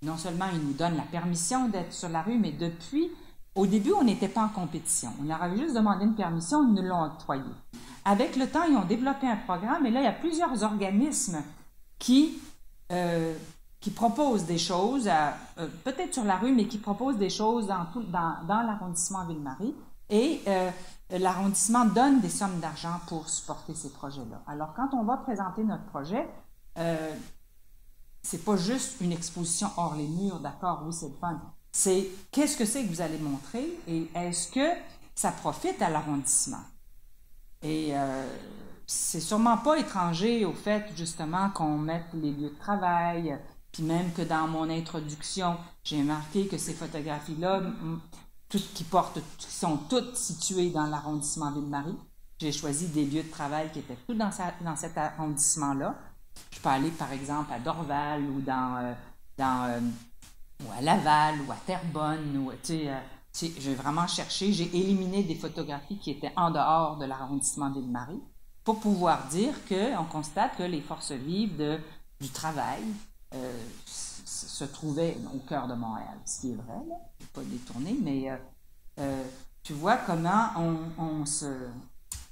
non seulement ils nous donnent la permission d'être sur la rue, mais au début, on n'était pas en compétition. On leur avait juste demandé une permission, ils nous l'ont octroyée. Avec le temps, ils ont développé un programme et là, il y a plusieurs organismes qui proposent des choses, peut-être sur la rue, mais qui proposent des choses dans l'arrondissement Ville-Marie. Et l'arrondissement donne des sommes d'argent pour supporter ces projets-là. Alors, quand on va présenter notre projet, c'est pas juste une exposition hors les murs, d'accord, oui, c'est le fun. C'est qu'est-ce que c'est que vous allez montrer et est-ce que ça profite à l'arrondissement? Et c'est sûrement pas étranger au fait, justement, qu'on mette les lieux de travail. Puis même que dans mon introduction, j'ai marqué que ces photographies-là, qui sont toutes situées dans l'arrondissement Ville-Marie. J'ai choisi des lieux de travail qui étaient tous dans cet arrondissement-là. Je peux aller, par exemple, à Dorval ou ou à Laval ou à Terrebonne. Ou, j'ai vraiment cherché, j'ai éliminé des photographies qui étaient en dehors de l'arrondissement Ville-Marie pour pouvoir dire qu'on constate que les forces vives du travail se trouvait au cœur de Montréal, ce qui est vrai, là, je ne vais pas détourner, mais tu vois comment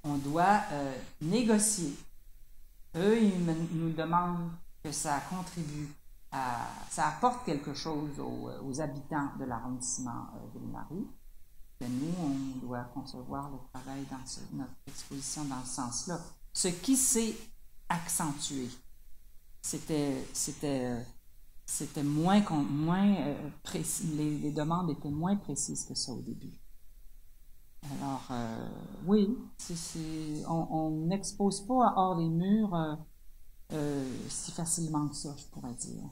on doit négocier. Eux, ils nous demandent que ça contribue ça apporte quelque chose aux habitants de l'arrondissement Ville-Marie. Nous, on doit concevoir le travail dans notre exposition dans ce sens-là. Ce qui s'est accentué, c'était moins précis, les demandes étaient moins précises que ça au début. Alors, oui, on n'expose pas hors des murs si facilement que ça, je pourrais dire.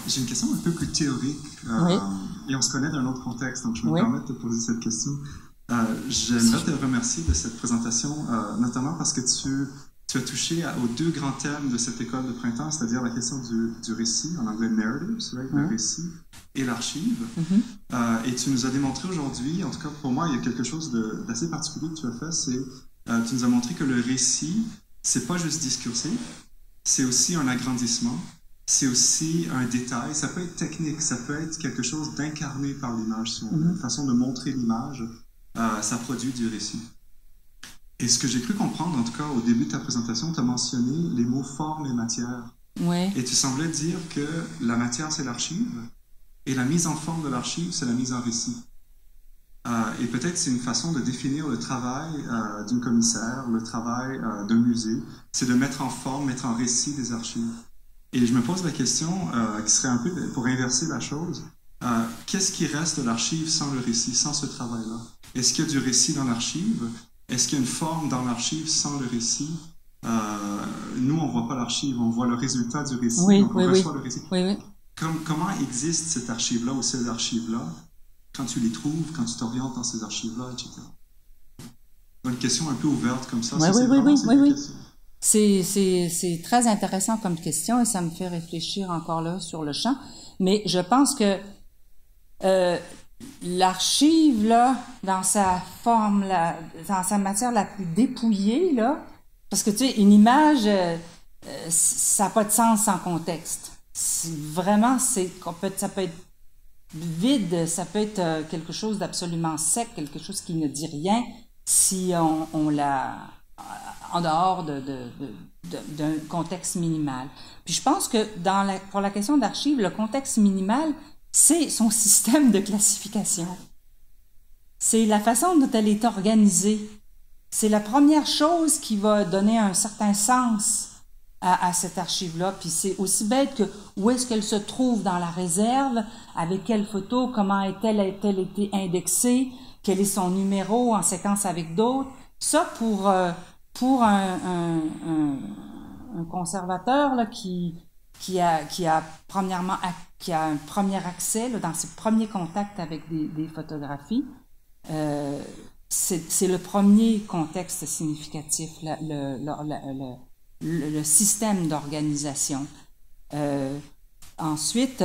J'ai une question un peu plus théorique oui. Et on se connaît d'un autre contexte, donc je me permets de te poser cette question. J'aimerais te remercier de cette présentation, notamment parce que tu tu as touché aux deux grands thèmes de cette école de printemps, c'est-à-dire la question du récit, en anglais narrative, c'est vrai, le récit, et l'archive. Et tu nous as démontré aujourd'hui, en tout cas pour moi, il y a quelque chose d'assez particulier que tu as fait, c'est tu nous as montré que le récit, c'est pas juste discursif, c'est aussi un agrandissement, c'est aussi un détail, ça peut être technique, ça peut être quelque chose d'incarné par l'image, si on veut, une façon de montrer l'image, ça produit du récit. Et ce que j'ai cru comprendre, en tout cas au début de ta présentation, tu as mentionné les mots forme et matière. Oui. Et tu semblais dire que la matière, c'est l'archive, et la mise en forme de l'archive, c'est la mise en récit. Et peut-être c'est une façon de définir le travail d'une commissaire, le travail d'un musée, c'est de mettre en forme, mettre en récit des archives. Et je me pose la question, qui serait un peu pour inverser la chose, qu'est-ce qui reste de l'archive sans le récit, sans ce travail-là? Est-ce qu'il y a du récit dans l'archive? Est-ce qu'il y a une forme dans l'archive sans le récit? Nous, on ne voit pas l'archive, on voit le résultat du récit, donc on reçoit le récit. Comment existe cette archive-là ou ces archives-là quand tu les trouves, quand tu t'orientes dans ces archives-là, etc. Une question un peu ouverte comme ça. Oui. C'est très intéressant comme question et ça me fait réfléchir encore là sur le champ. Mais je pense que l'archive, là, dans sa forme, dans sa matière la plus dépouillée, là, parce que, tu sais, une image, ça n'a pas de sens sans contexte. Vraiment, ça peut être vide, ça peut être quelque chose d'absolument sec, quelque chose qui ne dit rien, si on l'a en dehors d'un contexte minimal. Puis je pense que pour la question d'archives, le contexte minimal, c'est son système de classification. C'est la façon dont elle est organisée. C'est la première chose qui va donner un certain sens à cette archive-là. Puis c'est aussi bête que où est-ce qu'elle se trouve dans la réserve, avec quelle photo, comment a-t-elle été indexée, quel est son numéro en séquence avec d'autres. Ça, pour un conservateur là, qui a un premier accès là, dans ses premiers contacts avec des photographies, c'est le premier contexte significatif, le système d'organisation. Ensuite,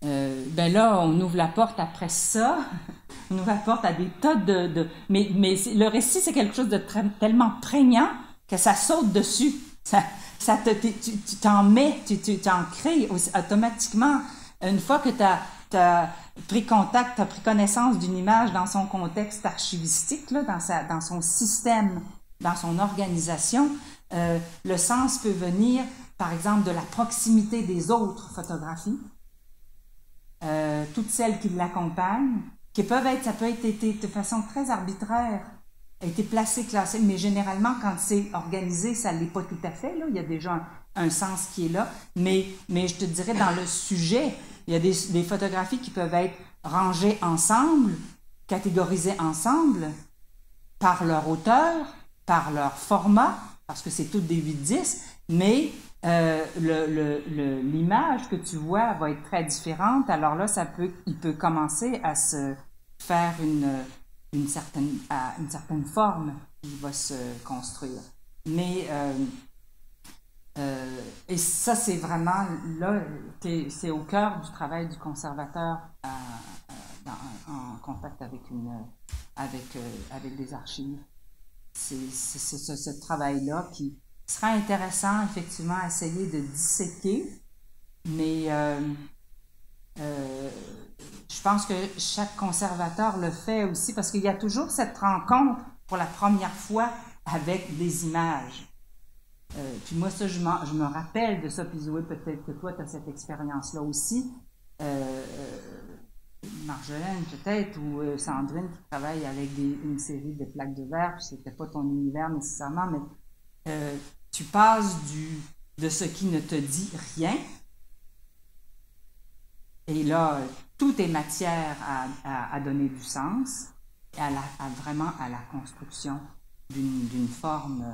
ben là, on ouvre la porte après ça. On ouvre la porte à des tas mais le récit, c'est quelque chose de tellement prégnant que ça saute dessus. Tu t'en mets, tu t'en crées automatiquement. Une fois que tu as pris contact, tu as pris connaissance d'une image dans son contexte archivistique, là, dans son système, dans son organisation, le sens peut venir, par exemple, de la proximité des autres photographies, toutes celles qui l'accompagnent, ça peut être été de façon très arbitraire, été placé, classé, mais généralement, quand c'est organisé, ça ne l'est pas tout à fait, là. Il y a déjà un sens qui est là, mais je te dirais, dans le sujet, il y a des photographies qui peuvent être rangées ensemble, catégorisées ensemble, par leur auteur, par leur format, parce que c'est toutes des 8-10, mais l'image que tu vois va être très différente. Alors là, il peut commencer à se faire une certaine forme qui va se construire. Mais et ça, c'est vraiment là, c'est au cœur du travail du conservateur en contact avec des archives. C'est ce travail-là qui sera intéressant, effectivement, à essayer de disséquer, mais je pense que chaque conservateur le fait aussi, parce qu'il y a toujours cette rencontre pour la première fois avec des images. Puis moi, ça, je me rappelle de ça, puis Zoé, peut-être que toi, tu as cette expérience-là aussi. Marjolaine, peut-être, ou Sandrine, qui travaille avec une série de plaques de verre, puis c'était pas ton univers nécessairement, mais tu passes de ce qui ne te dit rien, et là, tout est matière à donner du sens, vraiment à la construction d'une forme.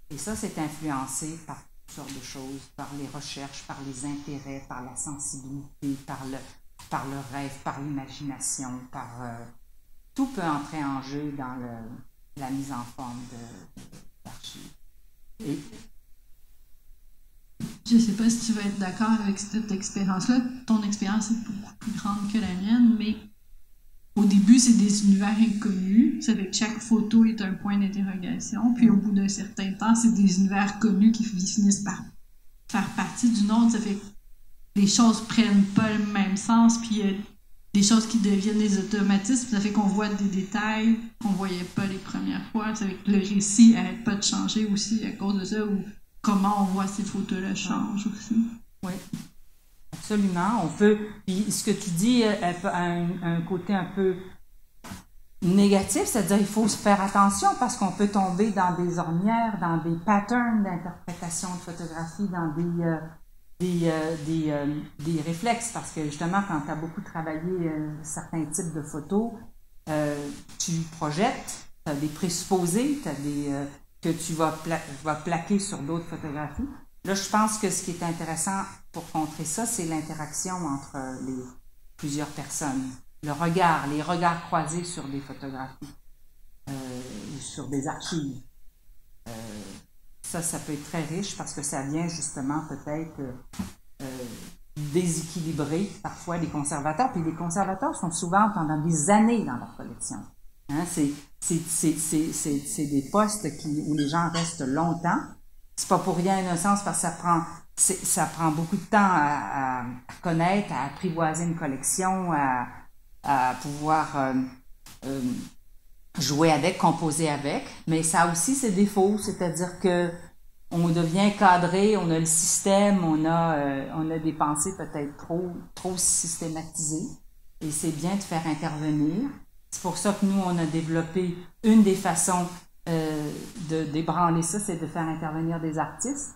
Et ça, c'est influencé par toutes sortes de choses, par les recherches, par les intérêts, par la sensibilité, par le rêve, par l'imagination, tout peut entrer en jeu dans la mise en forme d'archives. Je sais pas si tu vas être d'accord avec cette expérience-là. Ton expérience est beaucoup plus grande que la mienne, mais au début, c'est des univers inconnus. Ça fait que chaque photo est un point d'interrogation. Puis au bout d'un certain temps, c'est des univers connus qui finissent par faire partie du nôtre. Ça fait que les choses prennent pas le même sens. Puis il y a des choses qui deviennent des automatismes. Ça fait qu'on voit des détails qu'on voyait pas les premières fois. Ça fait que le récit n'arrête pas de changer aussi à cause de ça. Ou comment on voit ces photos-là change aussi. Oui. Absolument, on peut. Puis ce que tu dis a un côté un peu négatif, c'est-à-dire il faut se faire attention parce qu'on peut tomber dans des ornières, dans des patterns d'interprétation de photographie, dans des réflexes, parce que justement, quand tu as beaucoup travaillé certains types de photos, tu projettes, tu as des présupposés, tu as que tu vas plaquer sur d'autres photographies. Là, je pense que ce qui est intéressant pour contrer ça, c'est l'interaction entre plusieurs personnes. Les regards croisés sur des photographies, ou sur des archives. Ça peut être très riche parce que ça vient justement peut-être déséquilibrer parfois les conservateurs. Puis les conservateurs sont souvent pendant des années dans leur collection. Hein, c'est des postes où les gens restent longtemps. C'est pas pour rien, en un sens, parce que ça prend beaucoup de temps à connaître, à apprivoiser une collection, à pouvoir jouer avec, composer avec. Mais ça a aussi ses défauts, c'est-à-dire que on devient cadré, on a le système, on a des pensées peut-être trop systématisées. Et c'est bien de faire intervenir. C'est pour ça que nous, on a développé une des façons de débranler ça, c'est de faire intervenir des artistes.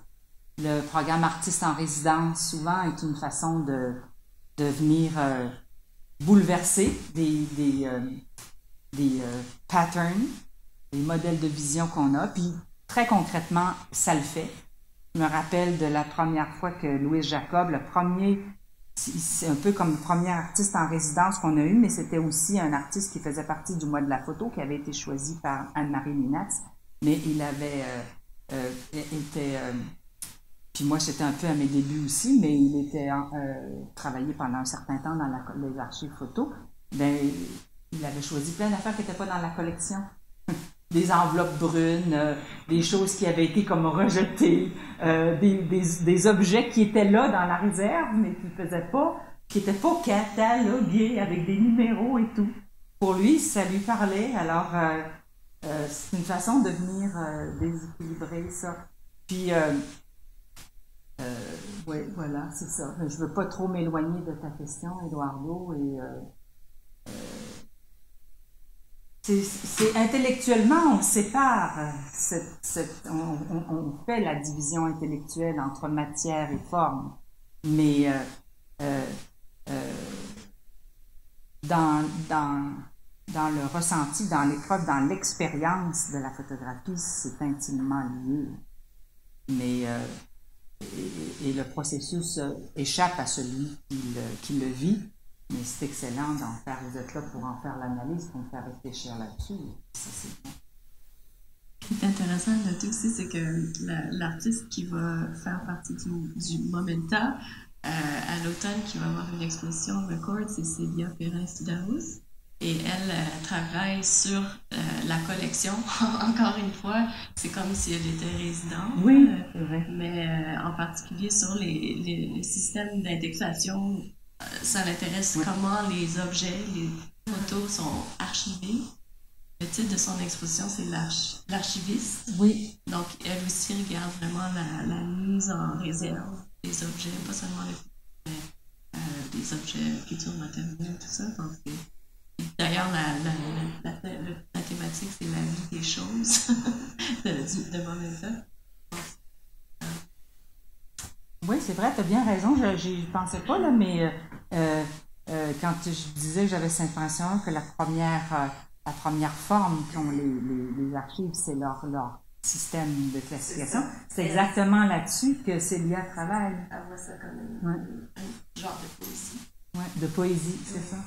Le programme Artistes en résidence, souvent, est une façon de venir bouleverser des patterns, des modèles de vision qu'on a. Puis, très concrètement, ça le fait. Je me rappelle de la première fois que Louise Jacob, c'est un peu comme le premier artiste en résidence qu'on a eu, mais c'était aussi un artiste qui faisait partie du mois de la photo, qui avait été choisi par Anne-Marie Minatz, mais il avait puis moi j'étais un peu à mes débuts aussi, mais il était travaillé pendant un certain temps dans les archives photo. Ben, il avait choisi plein d'affaires qui n'étaient pas dans la collection. Des enveloppes brunes, des choses qui avaient été comme rejetées, des objets qui étaient là dans la réserve, mais qui n'étaient pas catalogués avec des numéros et tout. Pour lui, ça lui parlait, alors c'est une façon de venir déséquilibrer ça. Puis, oui, voilà, c'est ça. Je ne veux pas trop m'éloigner de ta question, Eduardo, et c'est intellectuellement, on sépare, on fait la division intellectuelle entre matière et forme, mais dans le ressenti, dans l'épreuve, dans l'expérience de la photographie, c'est intimement lié. Mais et le processus échappe à celui qui le vit. Mais c'est excellent d'en faire. Vous êtes là pour en faire l'analyse, pour me faire réfléchir là-dessus. Ça, c'est bon. Ce qui est intéressant à noter aussi, c'est que l'artiste qui va faire partie du Momenta, à l'automne, qui va avoir une exposition record, c'est Célia Perrin-Sidarus. Et elle travaille sur la collection. Encore une fois, c'est comme si elle était résidente. Oui, c'est vrai. Mais en particulier sur les systèmes d'indexation. Ça l'intéresse comment les objets, les photos sont archivés. Le titre de son exposition, c'est l'archiviste. Oui. Donc, elle aussi regarde vraiment la mise en réserve des objets, pas seulement les photos, mais des objets futurs matériels, tout ça. Donc, d'ailleurs, la thématique, c'est la vie des choses de Momenta. Oui, c'est vrai, tu as bien raison, j'y pensais pas, là, mais quand je disais que j'avais cette impression que la première forme qu'ont les archives, c'est leur système de classification, c'est exactement là-dessus que Célia travaille. Elle voit ça comme un genre de poésie. Oui, de poésie, c'est ça.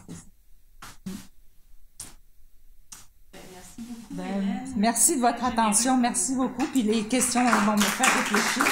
Merci beaucoup, Hélène. Merci de votre attention. Merci beaucoup. Puis les questions vont me faire réfléchir.